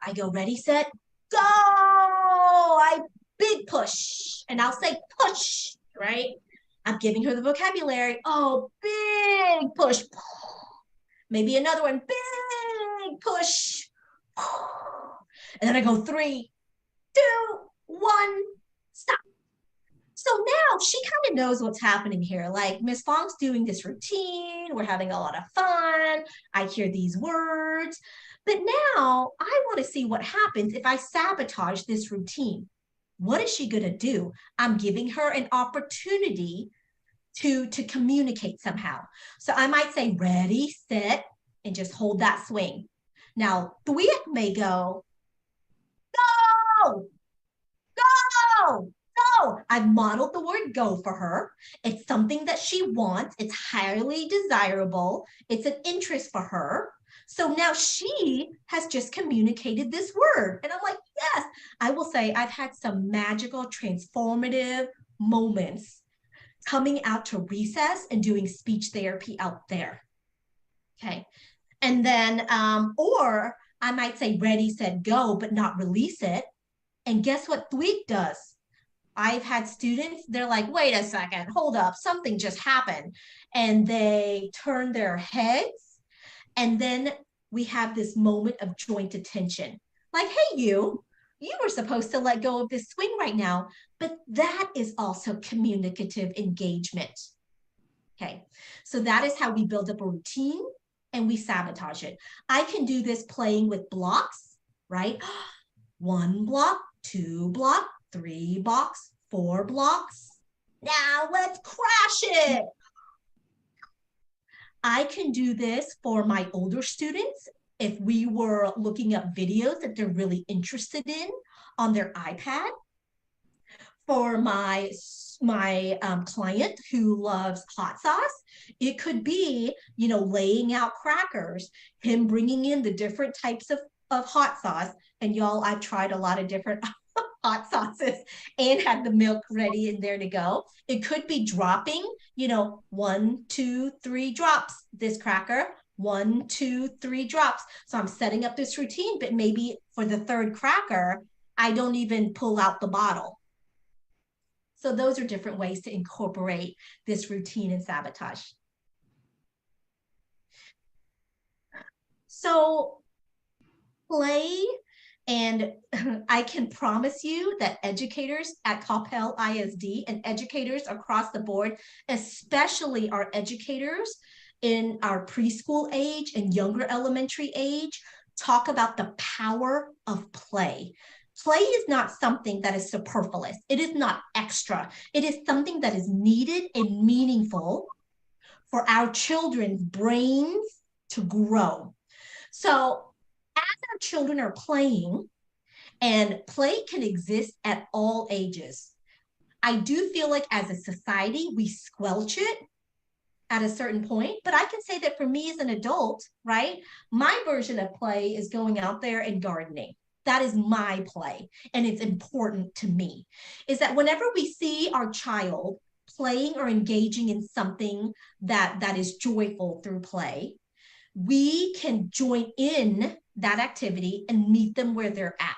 I go ready, set, go. I big push. And I'll say push, right? I'm giving her the vocabulary. Oh, big push. Maybe another one, big push. And then I go 3, 2, 1, stop. So now she kind of knows what's happening here. Like Miss Fong's doing this routine. We're having a lot of fun. I hear these words. But now I want to see what happens if I sabotage this routine. What is she going to do? I'm giving her an opportunity to communicate somehow. So I might say, ready, set, and just hold that swing. Now, Thuya may go, go, go, go. I've modeled the word go for her. It's something that she wants. It's highly desirable. It's an interest for her. So now she has just communicated this word. And I'm like, yes, I will say I've had some magical, transformative moments coming out to recess and doing speech therapy out there. Okay. And then, or I might say ready, set, go, but not release it. And guess what Thuya does? I've had students, they're like, wait a second, hold up, something just happened. And they turn their heads. And then we have this moment of joint attention. Like, hey, you were supposed to let go of this swing right now. But that is also communicative engagement. Okay, so that is how we build up a routine and we sabotage it. I can do this playing with blocks, right? 1 block, 2 block, 3 blocks, 4 blocks. Now let's crash it. I can do this for my older students if we were looking up videos that they're really interested in on their iPad. For my client who loves hot sauce, it could be, laying out crackers, him bringing in the different types of hot sauce. And y'all, I've tried a lot of different hot sauces and had the milk ready and there to go. It could be dropping, 1, 2, 3 drops this cracker, 1, 2, 3 drops. So I'm setting up this routine, but maybe for the 3rd cracker, I don't even pull out the bottle. So those are different ways to incorporate this routine and sabotage. So play, and I can promise you that educators at Coppell ISD and educators across the board, especially our educators in our preschool age and younger elementary age talk about the power of play. Play is not something that is superfluous. It is not extra. It is something that is needed and meaningful for our children's brains to grow. So as our children are playing, and play can exist at all ages. I do feel like as a society, we squelch it at a certain point, but I can say that for me as an adult, right, my version of play is going out there and gardening. That is my play, and it's important to me. Is that whenever we see our child playing or engaging in something that is joyful through play, we can join in that activity and meet them where they're at.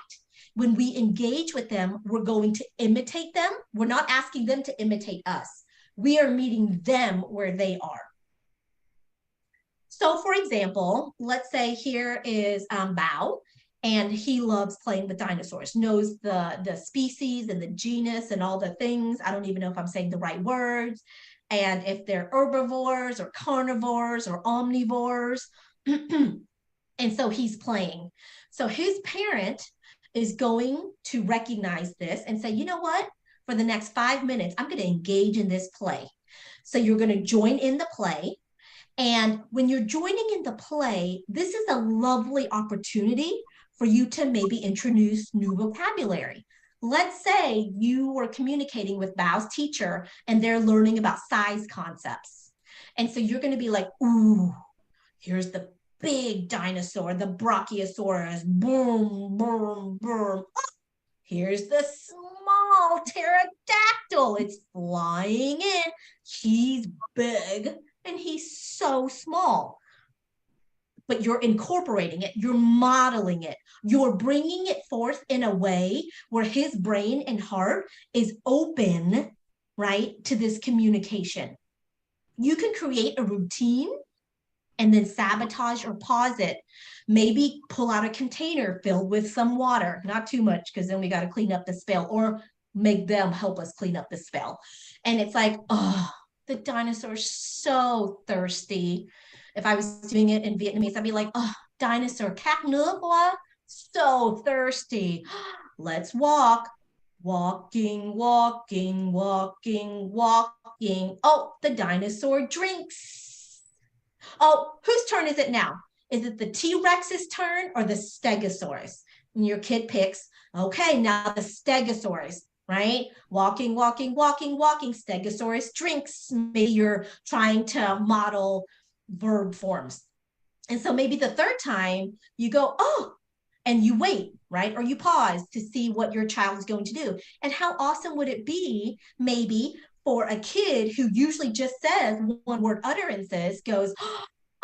When we engage with them, we're going to imitate them. We're not asking them to imitate us. We are meeting them where they are. So for example, let's say here is Bao, and he loves playing with dinosaurs, knows the species and the genus and all the things. I don't even know if I'm saying the right words. And if they're herbivores or carnivores or omnivores. And so he's playing. So his parent is going to recognize this and say, you know what? For the next 5 minutes, I'm going to engage in this play. So you're going to join in the play. And when you're joining in the play, this is a lovely opportunity for you to maybe introduce new vocabulary. Let's say you were communicating with Bao's teacher and they're learning about size concepts. And so you're going to be like, ooh, here's the big dinosaur, the Brachiosaurus, boom, boom, boom. Oh, here's the small pterodactyl. It's flying in. He's big and he's so small. But you're incorporating it, you're modeling it, you're bringing it forth in a way where his brain and heart is open, right, to this communication. You can create a routine and then sabotage or pause it. Maybe pull out a container filled with some water, not too much, because then we got to clean up the spill, or make them help us clean up the spill. And it's like, oh, the dinosaur's so thirsty. If I was doing it in Vietnamese, I'd be like, oh, dinosaur, khát nước quá, so thirsty. Let's walk. Walking, walking, walking, walking. Oh, the dinosaur drinks. Oh, whose turn is it now? Is it the T-Rex's turn or the Stegosaurus? And your kid picks, okay, now the Stegosaurus, right? Walking, walking, walking, walking, Stegosaurus drinks. Maybe you're trying to model verb forms. And so maybe the third time you go, oh, and you wait, right? Or you pause to see what your child is going to do. And how awesome would it be maybe for a kid who usually just says one word utterances goes,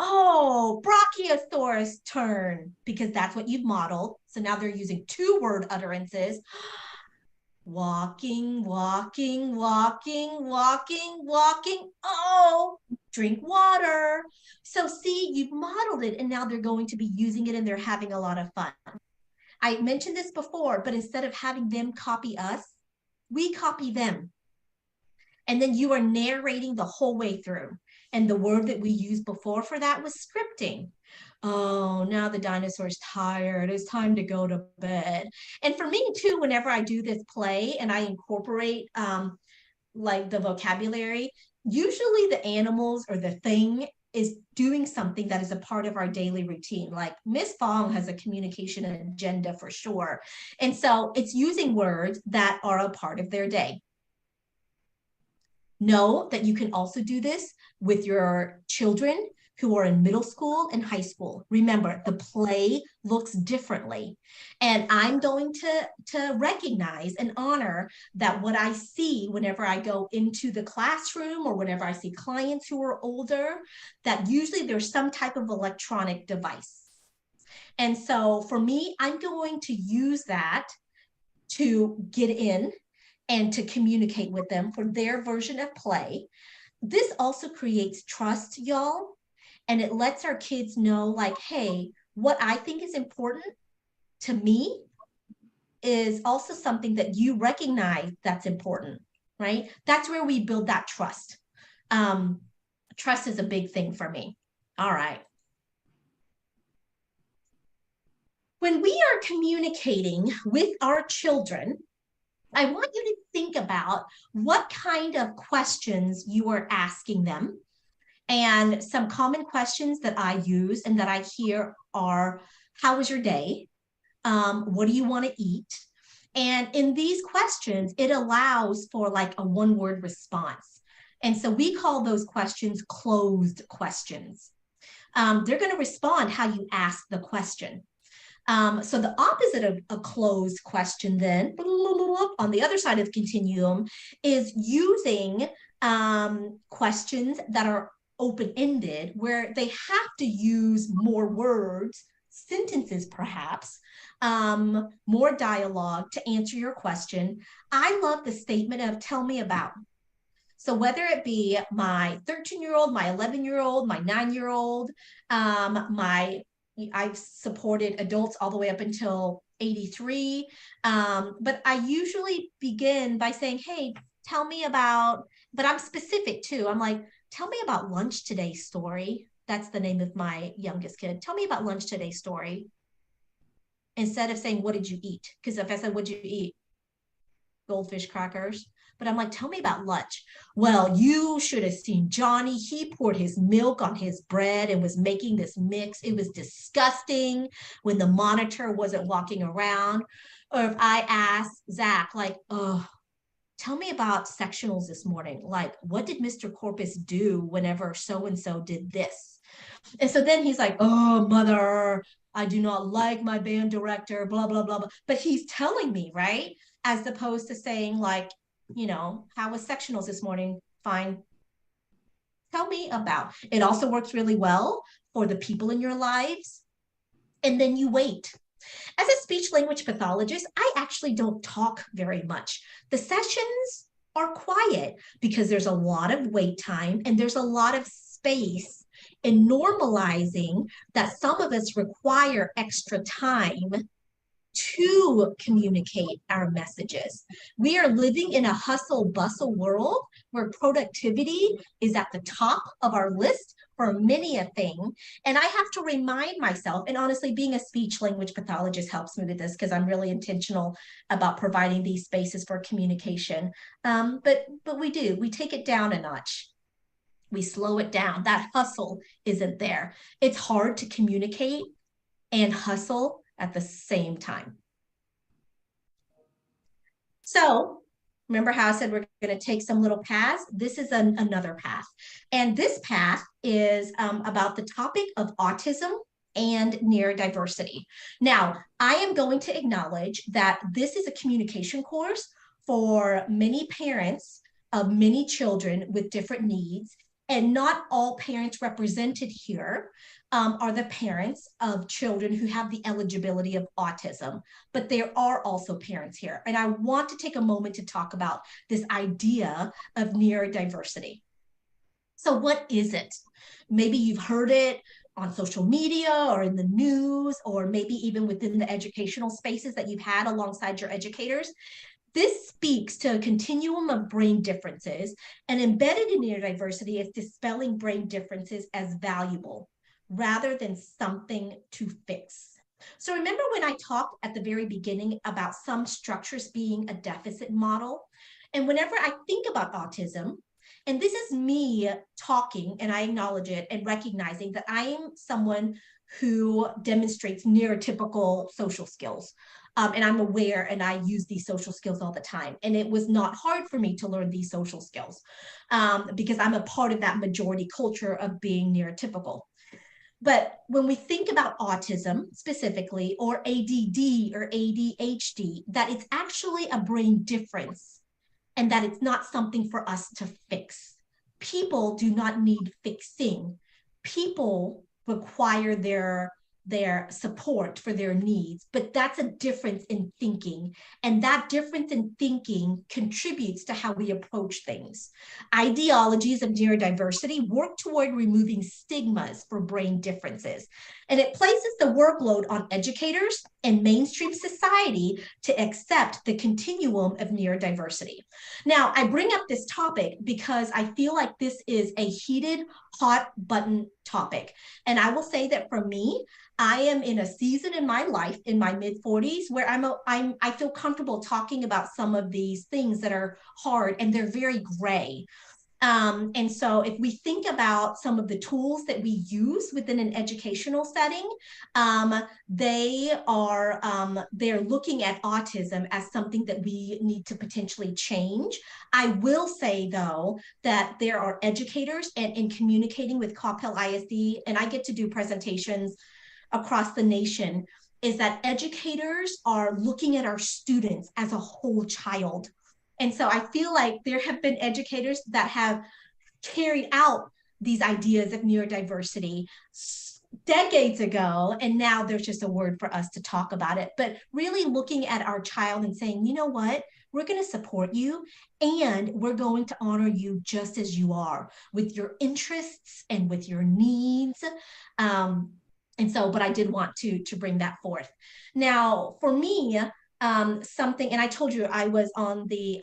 oh, Brachiosaurus turn, because that's what you've modeled. So now they're using 2-word utterances. Walking, walking, walking, walking, walking. Oh, drink water. So see, you've modeled it and now they're going to be using it and they're having a lot of fun. I mentioned this before, but instead of having them copy us, we copy them. And then you are narrating the whole way through. And the word that we used before for that was scripting. Oh, now the dinosaur's tired. It's time to go to bed. And for me too, whenever I do this play and I incorporate like the vocabulary, usually the animals or the thing is doing something that is a part of our daily routine. Like Miss Fong has a communication agenda for sure. And so it's using words that are a part of their day. Know that you can also do this with your children who are in middle school and high school. Remember, the play looks differently. And I'm going to recognize and honor that what I see whenever I go into the classroom or whenever I see clients who are older, that usually there's some type of electronic device. And so for me, I'm going to use that to get in and to communicate with them for their version of play. This also creates trust, y'all. And it lets our kids know, like, hey, what I think is important to me is also something that you recognize that's important, right? That's where we build that trust. Trust is a big thing for me. All right. When we are communicating with our children, I want you to think about what kind of questions you are asking them. And some common questions that I use and that I hear are, how was your day? What do you want to eat? And in these questions, it allows for like a one-word response. And so we call those questions closed questions. They're going to respond how you ask the question. So the opposite of a closed question then, on the other side of the continuum, is using questions that are open-ended, where they have to use more words, sentences perhaps, more dialogue to answer your question. I love the statement of tell me about. So whether it be my 13-year-old, my 11-year-old, my 9-year-old, I've supported adults all the way up until 83. But I usually begin by saying, hey, tell me about, but I'm specific too. I'm like, tell me about lunch today story. That's the name of my youngest kid. Tell me about lunch today story. Instead of saying, what did you eat? Because if I said, what did you eat? Goldfish crackers. But I'm like, tell me about lunch. Well, you should have seen Johnny. He poured his milk on his bread and was making this mix. It was disgusting when the monitor wasn't walking around. Or if I ask Zach, like, oh, tell me about sectionals this morning. Like, what did Mr. Corpus do whenever so-and-so did this? And so then he's like, oh, mother, I do not like my band director, blah, blah, blah, blah. But he's telling me, right? As opposed to saying like, how was sectionals this morning? Fine. Tell me about. It also works really well for the people in your lives. And then you wait. As a speech language pathologist, I actually don't talk very much. The sessions are quiet because there's a lot of wait time and there's a lot of space in normalizing that some of us require extra time to communicate our messages. We are living in a hustle bustle world where productivity is at the top of our list for many a thing. And I have to remind myself, and honestly, being a speech language pathologist helps me with this because I'm really intentional about providing these spaces for communication. But we take it down a notch. We slow it down. That hustle isn't there. It's hard to communicate and hustle at the same time. So remember how I said we're going to take some little paths? This is another path. And this path is about the topic of autism and neurodiversity. Now, I am going to acknowledge that this is a communication course for many parents of many children with different needs. And not all parents represented here are the parents of children who have the eligibility of autism, but there are also parents here. And I want to take a moment to talk about this idea of neurodiversity. So what is it? Maybe you've heard it on social media or in the news, or maybe even within the educational spaces that you've had alongside your educators. This speaks to a continuum of brain differences, and embedded in neurodiversity is dispelling brain differences as valuable rather than something to fix. So remember when I talked at the very beginning about some structures being a deficit model? And whenever I think about autism, and this is me talking, and I acknowledge it and recognizing that I am someone who demonstrates neurotypical social skills. And I'm aware and I use these social skills all the time. And it was not hard for me to learn these social skills because I'm a part of that majority culture of being neurotypical. But when we think about autism specifically, or ADD or ADHD, that it's actually a brain difference and that it's not something for us to fix. People do not need fixing. People require their their support for their needs, but that's a difference in thinking. And that difference in thinking contributes to how we approach things. Ideologies of neurodiversity work toward removing stigmas for brain differences. And it places the workload on educators and mainstream society to accept the continuum of neurodiversity. Now, I bring up this topic because I feel like this is a heated, hot button topic. And I will say that for me, I am in a season in my life in my mid 40s where I feel comfortable talking about some of these things that are hard and they're very gray. And so if we think about some of the tools that we use within an educational setting, they're looking at autism as something that we need to potentially change. I will say, though, that there are educators and in communicating with Coppell ISD, and I get to do presentations across the nation, is that educators are looking at our students as a whole child. And so I feel like there have been educators that have carried out these ideas of neurodiversity decades ago, and now there's just a word for us to talk about it. But really looking at our child and saying, you know what, we're going to support you and we're going to honor you just as you are, with your interests and with your needs. But I did want to bring that forth. Now, for me, something, and I told you I was on the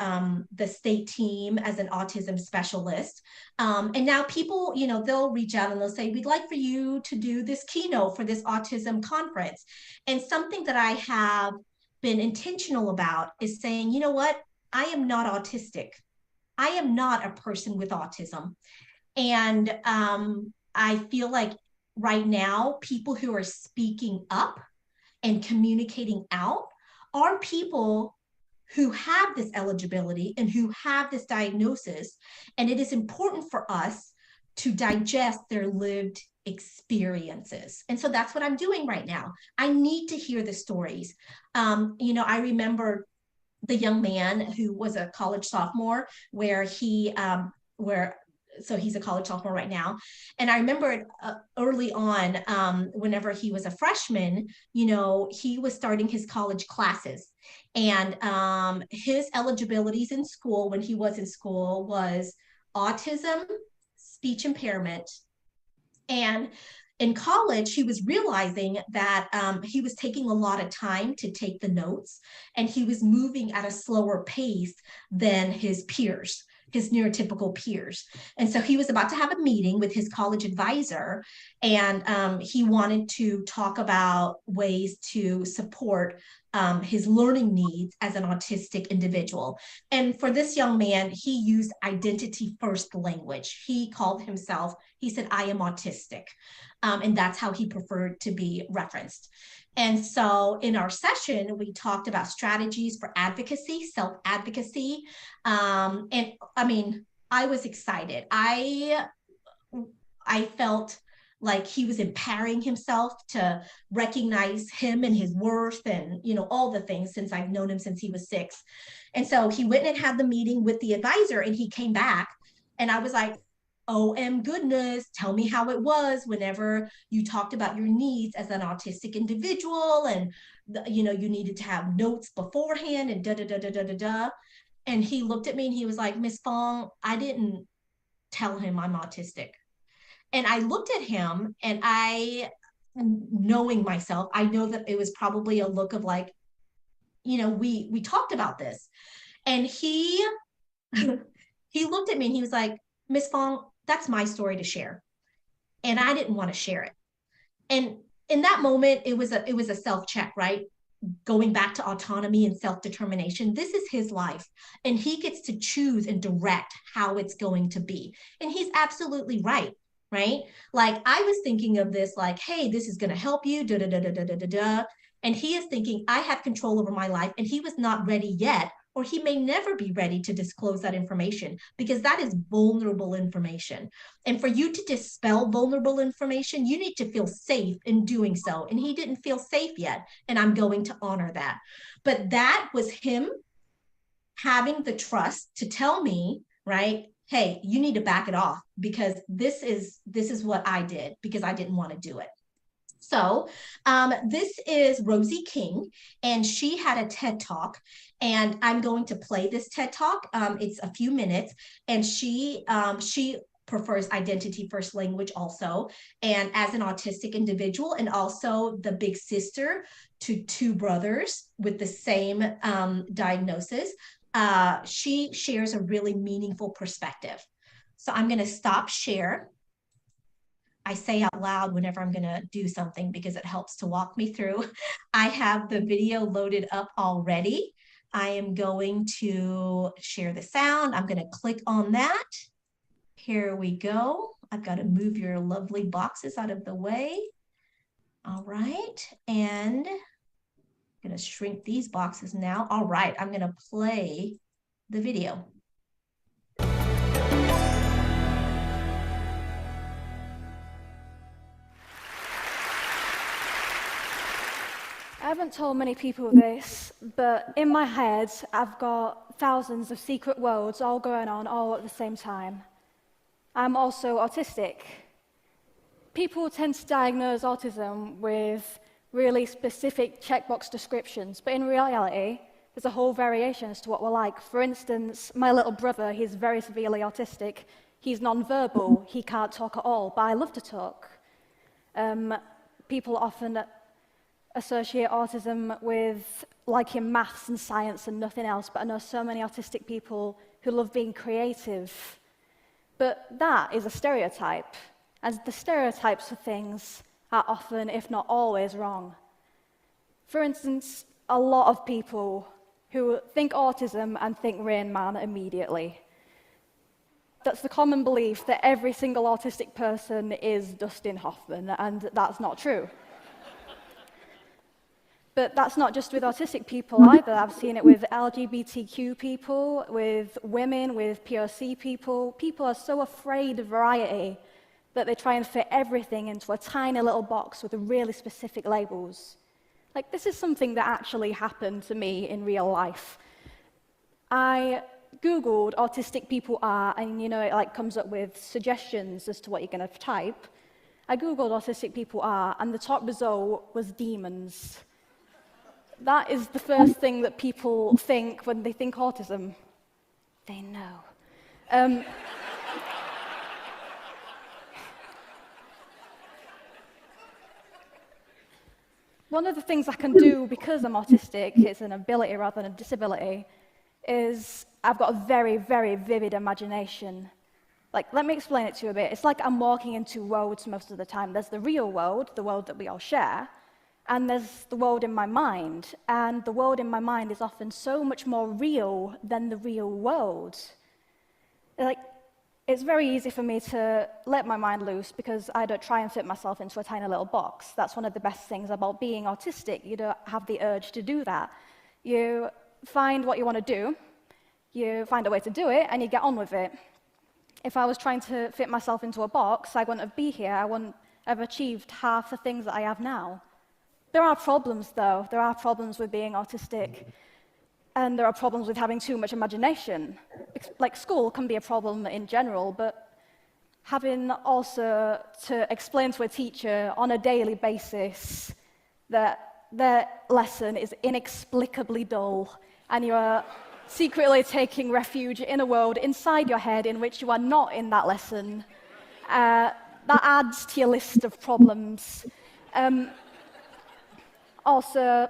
state team as an autism specialist. And now people, they'll reach out and they'll say, we'd like for you to do this keynote for this autism conference. And something that I have been intentional about is saying, you know what? I am not autistic. I am not a person with autism. And I feel like right now, people who are speaking up and communicating out are people who have this eligibility and who have this diagnosis. And it is important for us to digest their lived experiences. And so that's what I'm doing right now. I need to hear the stories. I remember the young man who was a college sophomore so he's a college sophomore right now. And I remember early on, whenever he was a freshman, he was starting his college classes. And his eligibilities in school, when he was in school, was autism, speech impairment. And in college, he was realizing that he was taking a lot of time to take the notes, and he was moving at a slower pace than his peers, his neurotypical peers. And so he was about to have a meeting with his college advisor, and he wanted to talk about ways to support his learning needs as an autistic individual. And for this young man, he used identity first language. He called himself, he said, I am autistic. And that's how he preferred to be referenced. And so in our session, we talked about strategies for advocacy, self-advocacy. And I mean, I was excited. I felt like he was empowering himself to recognize him and his worth and, all the things, since I've known him since he was 6. And so he went and had the meeting with the advisor, and he came back, and I was like, OM goodness, tell me how it was whenever you talked about your needs as an autistic individual, and you needed to have notes beforehand and da da da da da da da. And he looked at me and he was like, Miss Fong, I didn't tell him I'm autistic. And I looked at him, and knowing myself, I know that it was probably a look of like, we talked about this. And he looked at me and he was like, Miss Fong, that's my story to share. And I didn't want to share it. And in that moment, it was a self-check, right? Going back to autonomy and self-determination. This is his life, and he gets to choose and direct how it's going to be. And he's absolutely right. Like, I was thinking of this like, hey, this is going to help you, da da da da da da da. And he is thinking, I have control over my life, and he was not ready yet, or he may never be ready to disclose that information, because that is vulnerable information. And for you to dispel vulnerable information, you need to feel safe in doing so. And he didn't feel safe yet, and I'm going to honor that. But that was him having the trust to tell me, right, hey, you need to back it off, because this is what I did, because I didn't want to do it. So this is Rosie King, and she had a TED Talk, and I'm going to play this TED Talk. It's a few minutes, and she prefers identity first language also, and as an autistic individual, and also the big sister to two brothers with the same diagnosis. She shares a really meaningful perspective. So I'm going to stop share. I say out loud whenever I'm going to do something because it helps to walk me through. I have the video loaded up already. I am going to share the sound. I'm going to click on that. Here we go. I've got to move your lovely boxes out of the way. All right. And I'm going to shrink these boxes now. All right. I'm going to play the video. I haven't told many people this, but in my head, I've got thousands of secret worlds all going on all at the same time. I'm also autistic. People tend to diagnose autism with really specific checkbox descriptions, but in reality, there's a whole variation as to what we're like. For instance, my little brother, he's very severely autistic. He's nonverbal, he can't talk at all, but I love to talk. People often associate autism with liking maths and science and nothing else, but I know so many autistic people who love being creative. But that is a stereotype, and the stereotypes of things are often, if not always, wrong. For instance, a lot of people who think autism and think Rain Man immediately. That's the common belief that every single autistic person is Dustin Hoffman, and that's not true. But that's not just with autistic people either. I've seen it with LGBTQ people, with women, with POC people. People are so afraid of variety that they try and fit everything into a tiny little box with really specific labels. Like, this is something that actually happened to me in real life. I Googled autistic people are, and you know, it like comes up with suggestions as to what you're going to type. I Googled autistic people are, and the top result was demons. That is the first thing that people think when they think autism. They know. One of the things I can do because I'm autistic, it's an ability rather than a disability, is I've got a very, very vivid imagination. Like, let me explain it to you a bit. It's like I'm walking into worlds most of the time. There's the real world, the world that we all share, and there's the world in my mind. And the world in my mind is often so much more real than the real world. Like, it's very easy for me to let my mind loose because I don't try and fit myself into a tiny little box. That's one of the best things about being autistic. You don't have the urge to do that. You find what you want to do, you find a way to do it, and you get on with it. If I was trying to fit myself into a box, I wouldn't be here. I wouldn't have achieved half the things that I have now. There are problems, though. There are problems with being autistic. And there are problems with having too much imagination. Like, school can be a problem in general, but having also to explain to a teacher on a daily basis that their lesson is inexplicably dull, and you are secretly taking refuge in a world inside your head in which you are not in that lesson, that adds to your list of problems. Also,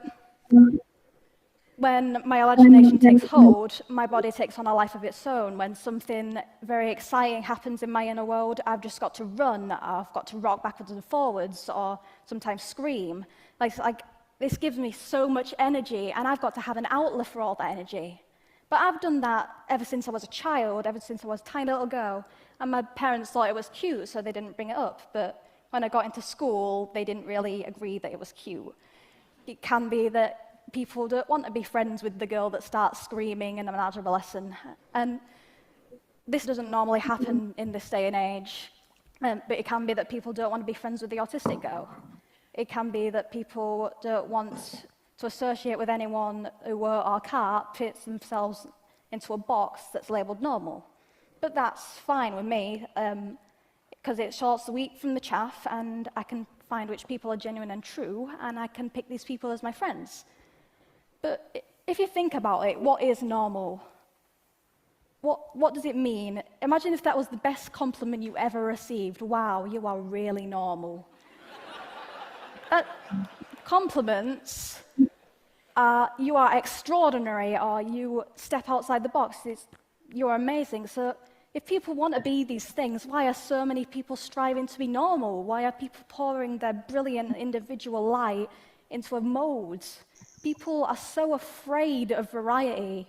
when my imagination takes hold, my body takes on a life of its own. When something very exciting happens in my inner world, I've just got to run, I've got to rock backwards and forwards, or sometimes scream. Like this gives me so much energy, and I've got to have an outlet for all that energy. But I've done that ever since I was a child, ever since I was a tiny little girl, and my parents thought it was cute, so they didn't bring it up. But when I got into school, they didn't really agree that it was cute. It can be that people don't want to be friends with the girl that starts screaming in an algebra lesson. And this doesn't normally happen in this day and age, but it can be that people don't want to be friends with the autistic girl. It can be that people don't want to associate with anyone who or can't fit themselves into a box that's labeled normal. But that's fine with me, because it shorts the wheat from the chaff, and I can find which people are genuine and true, and I can pick these people as my friends. But if you think about it, what is normal? What does it mean? Imagine if that was the best compliment you ever received. Wow, you are really normal. Compliments are, you are extraordinary, or you step outside the box, you're amazing. So if people want to be these things, why are so many people striving to be normal? Why are people pouring their brilliant individual light into a mold? People are so afraid of variety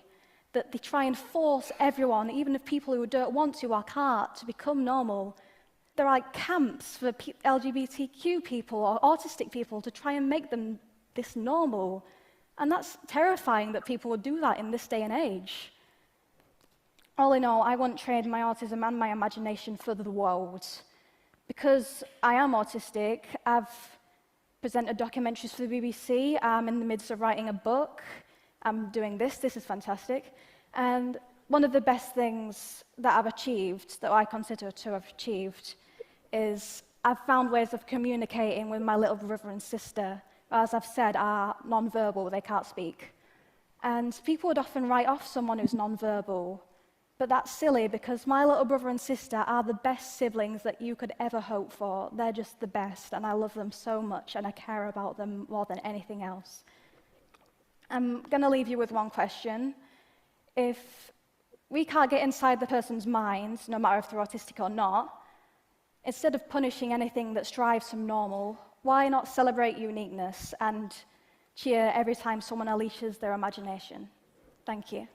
that they try and force everyone, even if people who don't want to or can't, to become normal. There are like camps for LGBTQ people or autistic people to try and make them this normal. And that's terrifying that people would do that in this day and age. All in all, I won't trade my autism and my imagination for the world. Because I am autistic, I've presented documentaries for the BBC, I'm in the midst of writing a book, I'm doing this is fantastic. And one of the best things that I've achieved, that I consider to have achieved, is I've found ways of communicating with my little brother and sister, as I've said, are non-verbal, they can't speak. And people would often write off someone who's non-verbal, but that's silly because my little brother and sister are the best siblings that you could ever hope for. They're just the best, and I love them so much, and I care about them more than anything else. I'm going to leave you with one question. If we can't get inside the person's mind, no matter if they're autistic or not, instead of punishing anything that strives from normal, why not celebrate uniqueness and cheer every time someone unleashes their imagination? Thank you.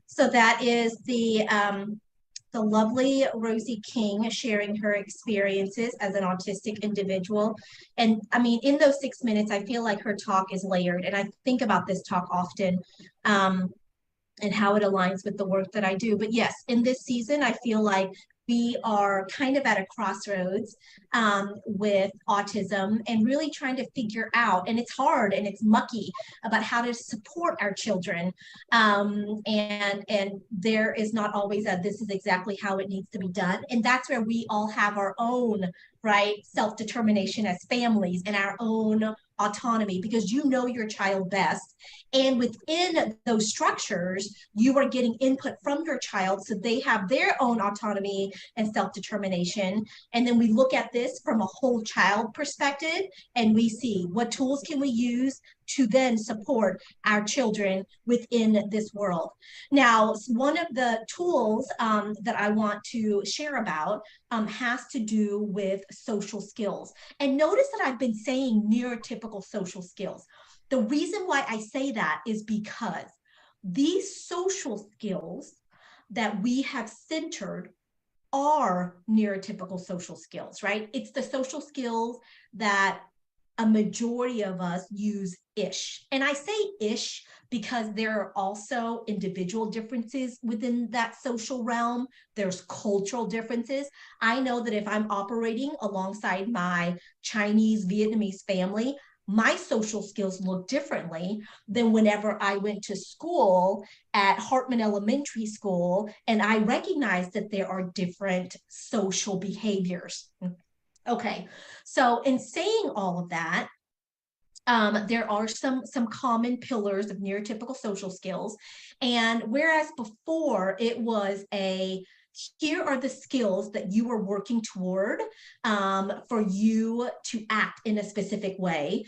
So that is the lovely Rosie King sharing her experiences as an autistic individual. And I mean, in those 6 minutes, I feel like her talk is layered. And I think about this talk often and how it aligns with the work that I do. But yes, in this season, I feel like we are kind of at a crossroads with autism and really trying to figure out, and it's hard and it's mucky, about how to support our children. And there is not always a, this is exactly how it needs to be done. And that's where we all have our own, right, self-determination as families and our own autonomy, because you know your child best. And within those structures, you are getting input from your child so they have their own autonomy and self-determination. And then we look at this from a whole child perspective, and we see what tools can we use to then support our children within this world. Now, one of the tools that I want to share about has to do with social skills. And notice that I've been saying neurotypical social skills. The reason why I say that is because these social skills that we have centered are neurotypical social skills, right? It's the social skills that a majority of us use ish. And I say ish because there are also individual differences within that social realm. There's cultural differences. I know that if I'm operating alongside my Chinese Vietnamese family, my social skills look differently than whenever I went to school at Hartman Elementary School, and I recognized that there are different social behaviors. Okay, so in saying all of that, there are some common pillars of neurotypical social skills. And whereas before it was here are the skills that you are working toward for you to act in a specific way,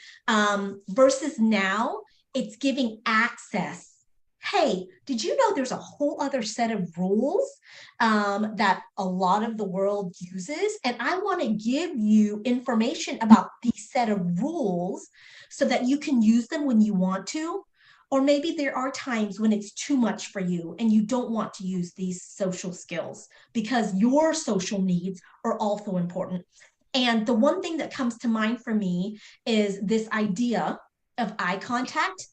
versus now it's giving access. Hey, did you know there's a whole other set of rules that a lot of the world uses? And I want to give you information about these set of rules so that you can use them when you want to. Or maybe there are times when it's too much for you and you don't want to use these social skills because your social needs are also important. And the one thing that comes to mind for me is this idea of eye contact.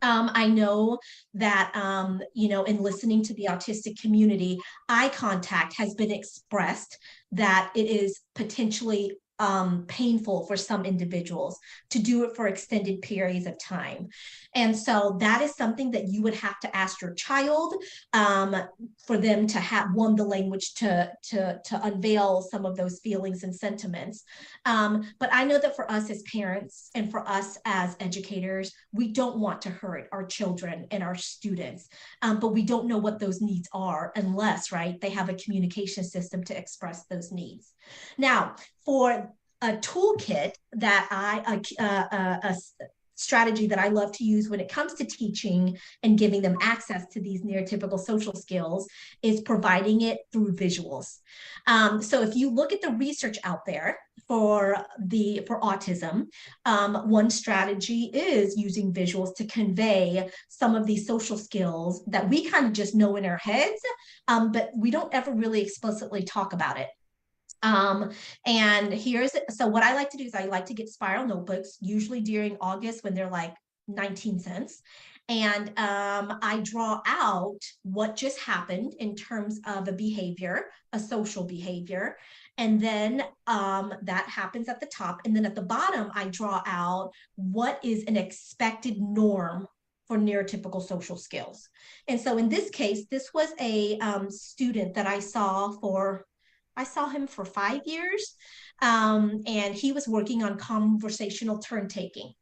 I know that, in listening to the autistic community, eye contact has been expressed that it is potentially painful for some individuals to do it for extended periods of time. And so that is something that you would have to ask your child, for them to have the language to unveil some of those feelings and sentiments. But I know that for us as parents and for us as educators, we don't want to hurt our children and our students, but we don't know what those needs are unless, right, they have a communication system to express those needs. Now, for a toolkit that a strategy that I love to use when it comes to teaching and giving them access to these neurotypical social skills is providing it through visuals. So if you look at the research out there for autism, one strategy is using visuals to convey some of these social skills that we kind of just know in our heads, but we don't ever really explicitly talk about it. And so what I like to do is I like to get spiral notebooks, usually during August when they're like 19 cents. And I draw out what just happened in terms of a behavior, a social behavior. And then that happens at the top. And then at the bottom, I draw out what is an expected norm for neurotypical social skills. And so in this case, this was a student that I saw him for 5 years, and he was working on conversational turn taking.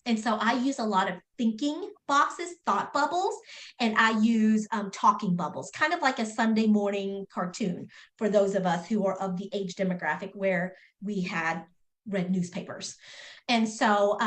And so I use a lot of thinking boxes, thought bubbles, and I use talking bubbles, kind of like a Sunday morning cartoon for those of us who are of the age demographic where we had read newspapers. And so,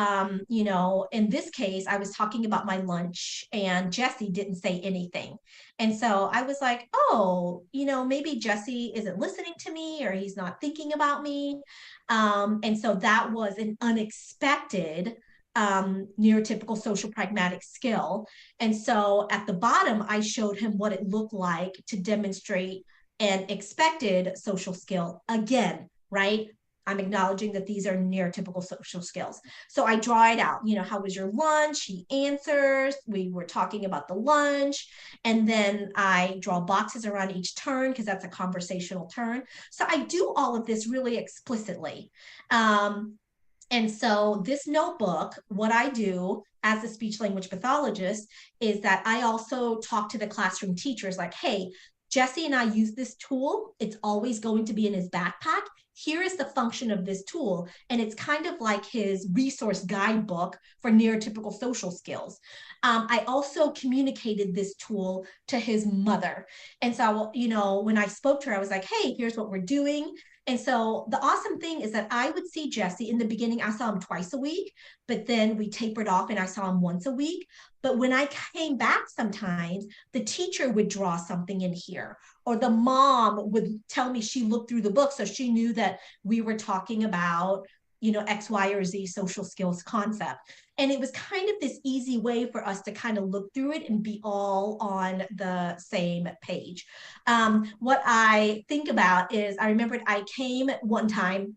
in this case, I was talking about my lunch and Jesse didn't say anything. And so I was like, oh, maybe Jesse isn't listening to me or he's not thinking about me. And so that was an unexpected neurotypical social pragmatic skill. And so at the bottom, I showed him what it looked like to demonstrate an expected social skill. Again, right? I'm acknowledging that these are neurotypical social skills. So I draw it out. How was your lunch? He answers. We were talking about the lunch. And then I draw boxes around each turn because that's a conversational turn. So I do all of this really explicitly. And so this notebook, what I do as a speech language pathologist is that I also talk to the classroom teachers like, hey, Jesse and I use this tool. It's always going to be in his backpack. Here is the function of this tool. And it's kind of like his resource guidebook for neurotypical social skills. I also communicated this tool to his mother. And so, when I spoke to her, I was like, hey, here's what we're doing. And so the awesome thing is that I would see Jesse in the beginning, I saw him twice a week, but then we tapered off and I saw him once a week. But when I came back sometimes, the teacher would draw something in here, or the mom would tell me she looked through the book. So she knew that we were talking about, X, Y, or Z social skills concept. And it was kind of this easy way for us to kind of look through it and be all on the same page. What I think about is I remembered I came one time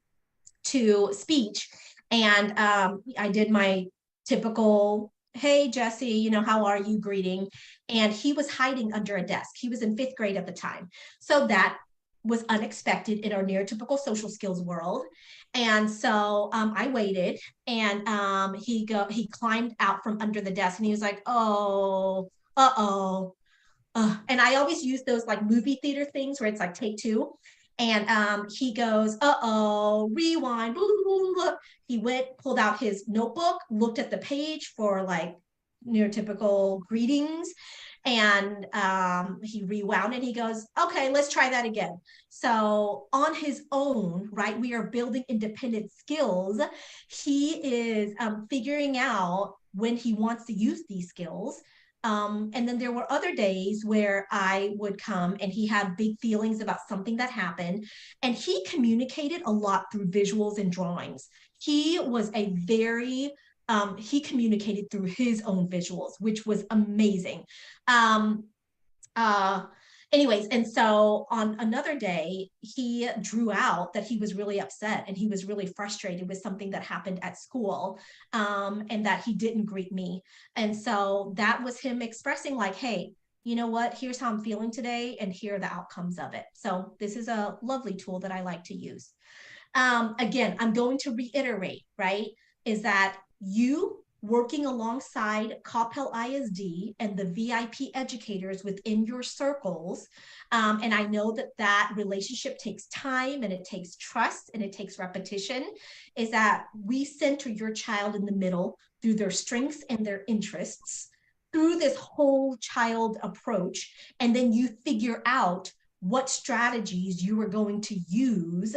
to speech and I did my typical, hey, Jesse, how are you greeting? And he was hiding under a desk. He was in 5th grade at the time. So that was unexpected in our neurotypical social skills world. And so I waited and he climbed out from under the desk and he was like, oh, uh-oh. And I always use those like movie theater things where it's like take 2. And he goes, uh-oh, rewind. Blah, blah, blah. He pulled out his notebook, looked at the page for like neurotypical greetings. And he rewound and he goes, okay, let's try that again. So on his own, right, we are building independent skills. He is figuring out when he wants to use these skills. And then there were other days where I would come and he had big feelings about something that happened. And he communicated a lot through visuals and drawings. He was he communicated through his own visuals, which was amazing. Anyways, and so on another day, he drew out that he was really upset and he was really frustrated with something that happened at school, and that he didn't greet me. And so that was him expressing like, hey, you know what, here's how I'm feeling today and here are the outcomes of it. So this is a lovely tool that I like to use. Again, I'm going to reiterate, right, is that you working alongside Coppell ISD and the VIP educators within your circles. And I know that that relationship takes time and it takes trust and it takes repetition, is that we center your child in the middle through their strengths and their interests through this whole child approach. And then you figure out what strategies you are going to use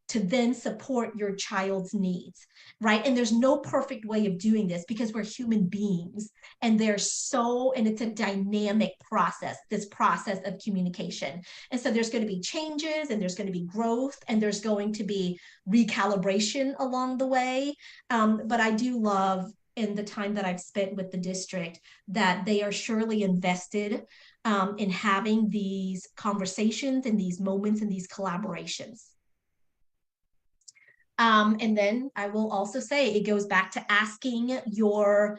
to then support your child's needs, right? And there's no perfect way of doing this because we're human beings and it's a dynamic process, this process of communication. And so there's going to be changes and there's going to be growth and there's going to be recalibration along the way. But I do love in the time that I've spent with the district that they are surely invested in having these conversations and these moments and these collaborations. And then I will also say it goes back to asking your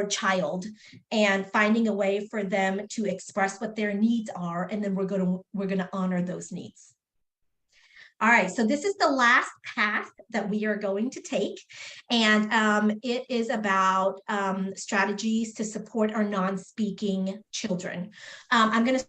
child and finding a way for them to express what their needs are, and then we're gonna honor those needs. All right, so this is the last path that we are going to take, and it is about strategies to support our non-speaking children. I'm going to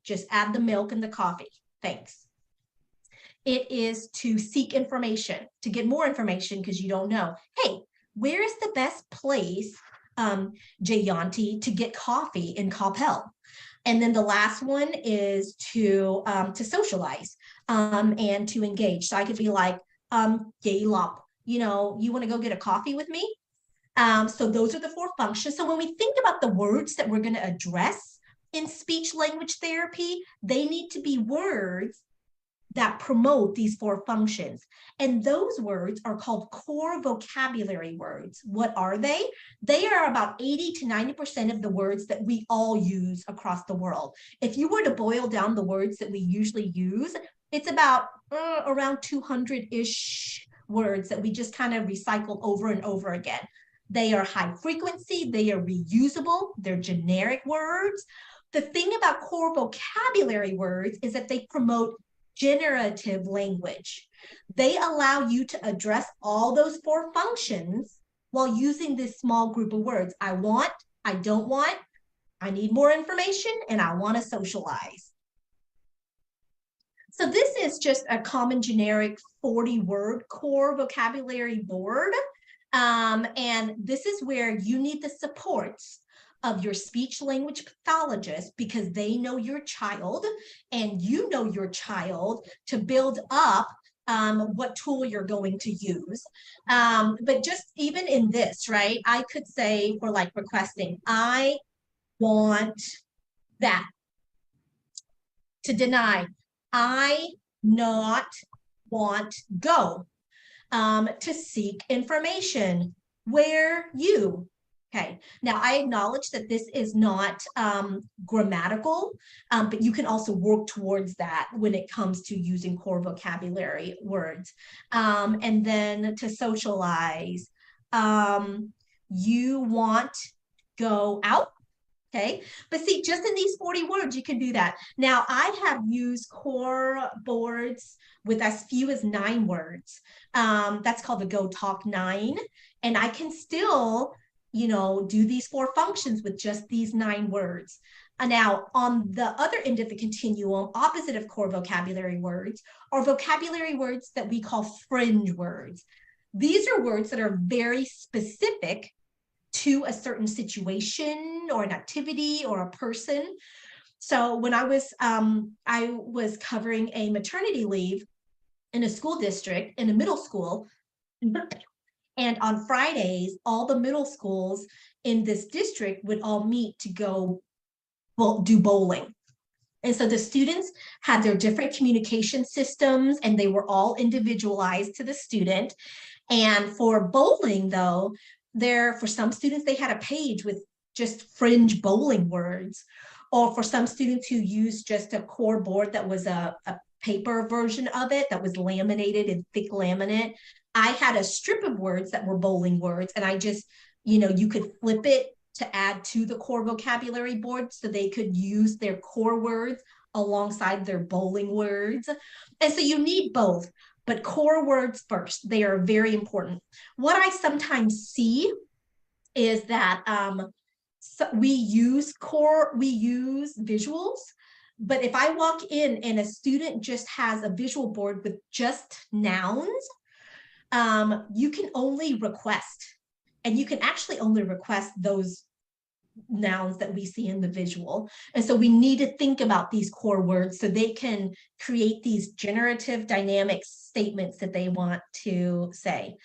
just add the milk and the coffee. Thanks. It is to seek information, to get more information because you don't know. Hey, where is the best place, Jayanti, to get coffee in Coppell? And then the last one is to socialize and to engage. So I could be like, Gaylop, you want to go get a coffee with me? So those are the 4 functions. So when we think about the words that we're going to address in speech language therapy, they need to be words that promote these 4 functions. And those words are called core vocabulary words. What are they? They are about 80 to 90% of the words that we all use across the world. If you were to boil down the words that we usually use, it's about around 200-ish words that we just kind of recycle over and over again. They are high frequency, they are reusable, they're generic words. The thing about core vocabulary words is that they promote generative language. They allow you to address all those 4 functions while using this small group of words. I want, I don't want, I need more information, and I want to socialize. So this is just a common generic 40-word core vocabulary board. And this is where you need the supports of your speech language pathologist because they know your child and you know your child to build up what tool you're going to use. But just even in this, right, I could say for like requesting, I want that. To deny, I not want go. To seek information, where you. Okay, now I acknowledge that this is not grammatical, but you can also work towards that when it comes to using core vocabulary words. And then to socialize, you want go out. Okay, but see, just in these 40 words, you can do that. Now, I have used core boards with as few as 9 words. That's called the Go Talk 9. And I can still, do these 4 functions with just these 9 words. Now, on the other end of the continuum, opposite of core vocabulary words, are vocabulary words that we call fringe words. These are words that are very specific to a certain situation or an activity or a person. So when I was covering a maternity leave in a school district in a middle school, and on Fridays, all the middle schools in this district would all meet to go do bowling. And so the students had their different communication systems and they were all individualized to the student. And for bowling though, for some students, they had a page with just fringe bowling words, or for some students who used just a core board that was a paper version of it that was laminated in thick laminate. I had a strip of words that were bowling words, and I just, you could flip it to add to the core vocabulary board so they could use their core words alongside their bowling words. And so you need both, but core words first. They are very important. What I sometimes see is that so we use visuals, but if I walk in and a student just has a visual board with just nouns, you can only request, and you can actually only request those nouns that we see in the visual. And so we need to think about these core words so they can create these generative dynamic statements that they want to say.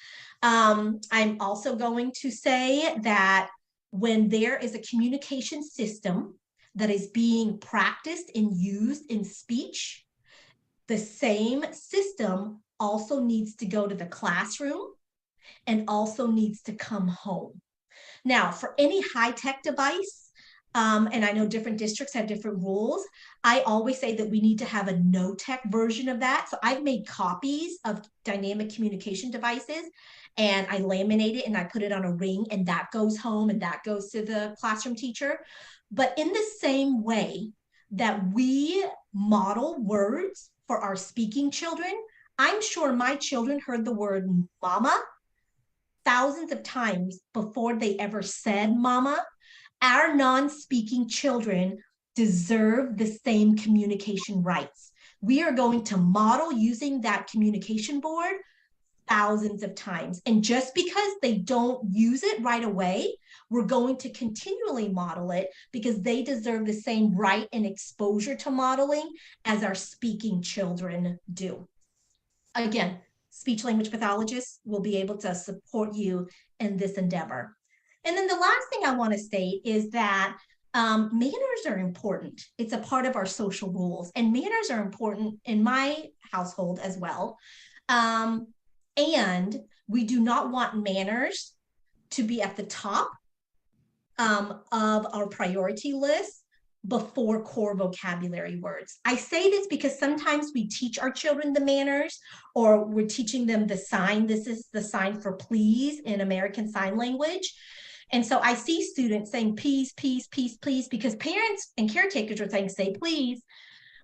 I'm also going to say that when there is a communication system that is being practiced and used in speech, the same system also needs to go to the classroom and also needs to come home. Now, for any high-tech device, and I know different districts have different rules, I always say that we need to have a no-tech version of that. So I've made copies of dynamic communication devices, and I laminate it and I put it on a ring, and that goes home and that goes to the classroom teacher. But in the same way that we model words for our speaking children, I'm sure my children heard the word mama thousands of times before they ever said mama. Our non-speaking children deserve the same communication rights. We are going to model using that communication board thousands of times. And just because they don't use it right away, we're going to continually model it because they deserve the same right and exposure to modeling as our speaking children do. Again, speech language pathologists will be able to support you in this endeavor. And then the last thing I want to state is that manners are important. It's a part of our social rules, and manners are important in my household as well. And we do not want manners to be at the top of our priority list before core vocabulary words. I say this because sometimes we teach our children the manners, or we're teaching them the sign. This is the sign for please in American Sign Language. And so I see students saying please, please, please, please, because parents and caretakers are saying say please.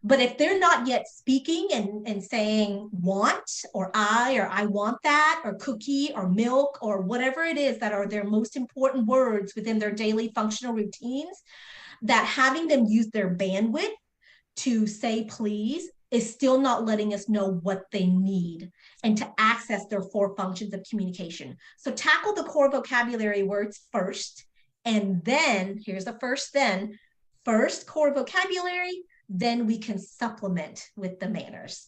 But if they're not yet speaking and saying want, or I want that, or cookie, or milk, or whatever it is that are their most important words within their daily functional routines, that having them use their bandwidth to say please is still not letting us know what they need and to access their 4 functions of communication. So tackle the core vocabulary words first, and then, here's the first core vocabulary, then we can supplement with the manners.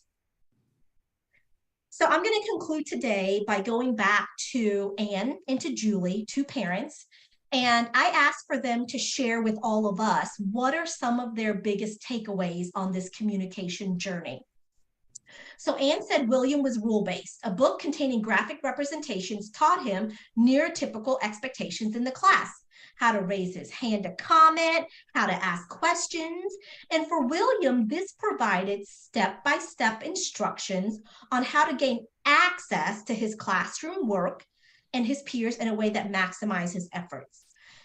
So I'm going to conclude today by going back to Anne and to Julie, 2 parents, and I asked for them to share with all of us what are some of their biggest takeaways on this communication journey. So Anne said William was rule-based. A book containing graphic representations taught him neurotypical expectations in the class, how to raise his hand to comment, how to ask questions. And for William, this provided step-by-step instructions on how to gain access to his classroom work and his peers in a way that maximized his efforts.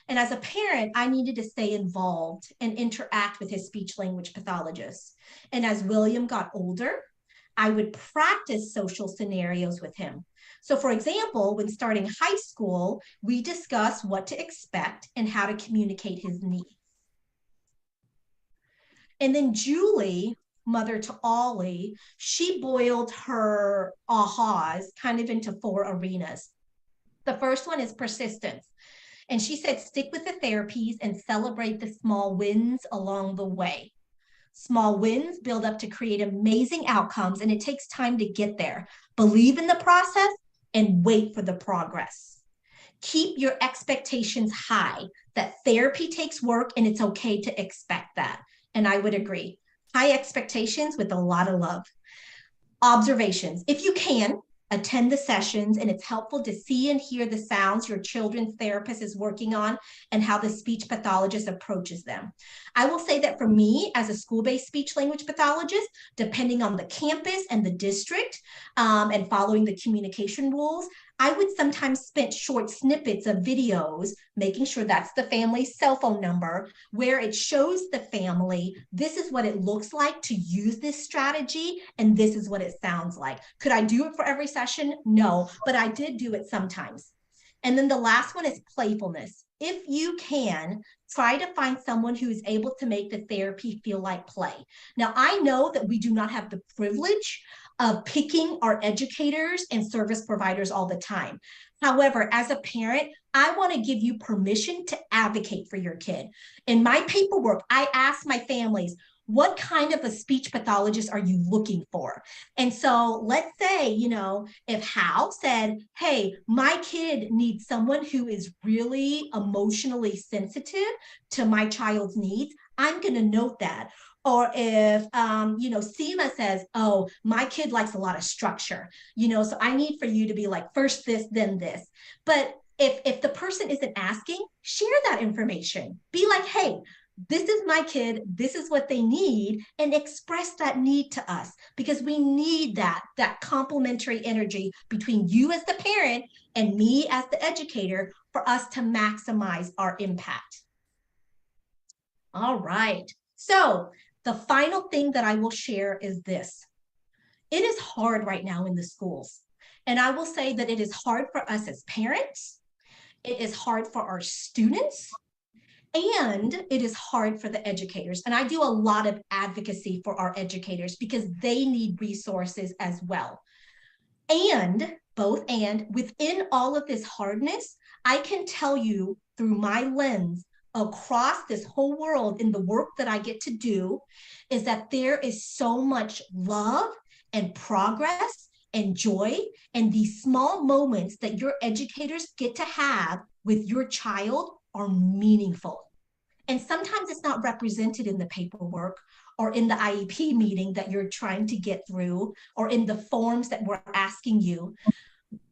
And as a parent, I needed to stay involved and interact with his speech language pathologist. And as William got older, I would practice social scenarios with him. So for example, when starting high school, we discussed what to expect and how to communicate his needs. And then Julie, mother to Ollie, she boiled her ahas kind of into 4 arenas. The first one is persistence. And she said, stick with the therapies and celebrate the small wins along the way. Small wins build up to create amazing outcomes, and it takes time to get there. Believe in the process and wait for the progress. Keep your expectations high, that therapy takes work and it's okay to expect that. And I would agree. High expectations with a lot of love. Observations. If you can, attend the sessions, and it's helpful to see and hear the sounds your children's therapist is working on and how the speech pathologist approaches them. I will say that for me, as a school-based speech language pathologist, depending on the campus and the district, and following the communication rules, I would sometimes spend short snippets of videos, making sure that's the family's cell phone number, where it shows the family, this is what it looks like to use this strategy, and this is what it sounds like. Could I do it for every session? No, but I did do it sometimes. And then the last one is playfulness. If you can, try to find someone who is able to make the therapy feel like play. Now, I know that we do not have the privilege of picking our educators and service providers all the time. However, as a parent, I want to give you permission to advocate for your kid. In my paperwork, I ask my families, what kind of a speech pathologist are you looking for? And so let's say, you know, if Hal said, hey, my kid needs someone who is really emotionally sensitive to my child's needs, I'm going to note that. Or if, you know, Seema says, oh, my kid likes a lot of structure, you know, so I need for you to be like, first this, then this. But if the person isn't asking, share that information. Be like, hey, this is my kid, this is what they need, and express that need to us, because we need that complementary energy between you as the parent and me as the educator for us to maximize our impact. All right, so the final thing that I will share is this. It is hard right now in the schools. And I will say that it is hard for us as parents. It is hard for our students. And it is hard for the educators. And I do a lot of advocacy for our educators because they need resources as well. And within all of this hardness, I can tell you through my lens across this whole world in the work that I get to do is that there is so much love and progress and joy and these small moments that your educators get to have with your child are meaningful. And sometimes it's not represented in the paperwork or in the IEP meeting that you're trying to get through or in the forms that we're asking you.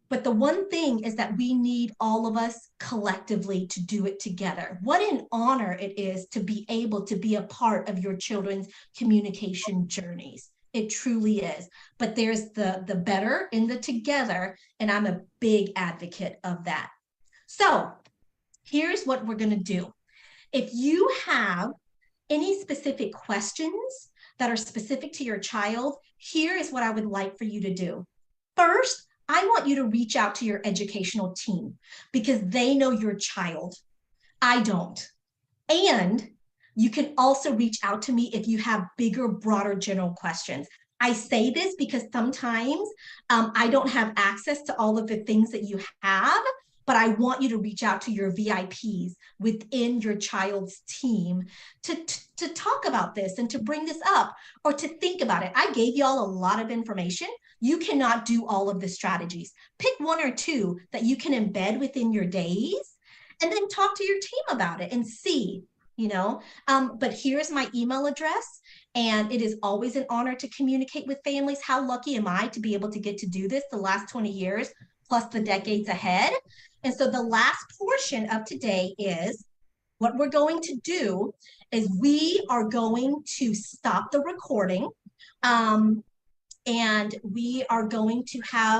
But the one thing is that we need all of us collectively to do it together. What an honor it is to be able to be a part of your children's communication journeys. It truly is. But there's the better in the together, and I'm a big advocate of that. So here's what we're going to do. If you have any specific questions that are specific to your child, here is what I would like for you to do. First, I want you to reach out to your educational team because they know your child. I don't. And you can also reach out to me if you have bigger, broader, general questions. I say this because sometimes I don't have access to all of the things that you have, but I want you to reach out to your VIPs within your child's team to talk about this and to bring this up or to think about it. I gave you all a lot of information. You cannot do all of the strategies. Pick one or two that you can embed within your days and then talk to your team about it and see, you know. But here's my email address. And it is always an honor to communicate with families. How lucky am I to be able to get to do this the last 20 years plus the decades ahead? And so the last portion of today is what we're going to do is we are going to stop the recording and we are going to have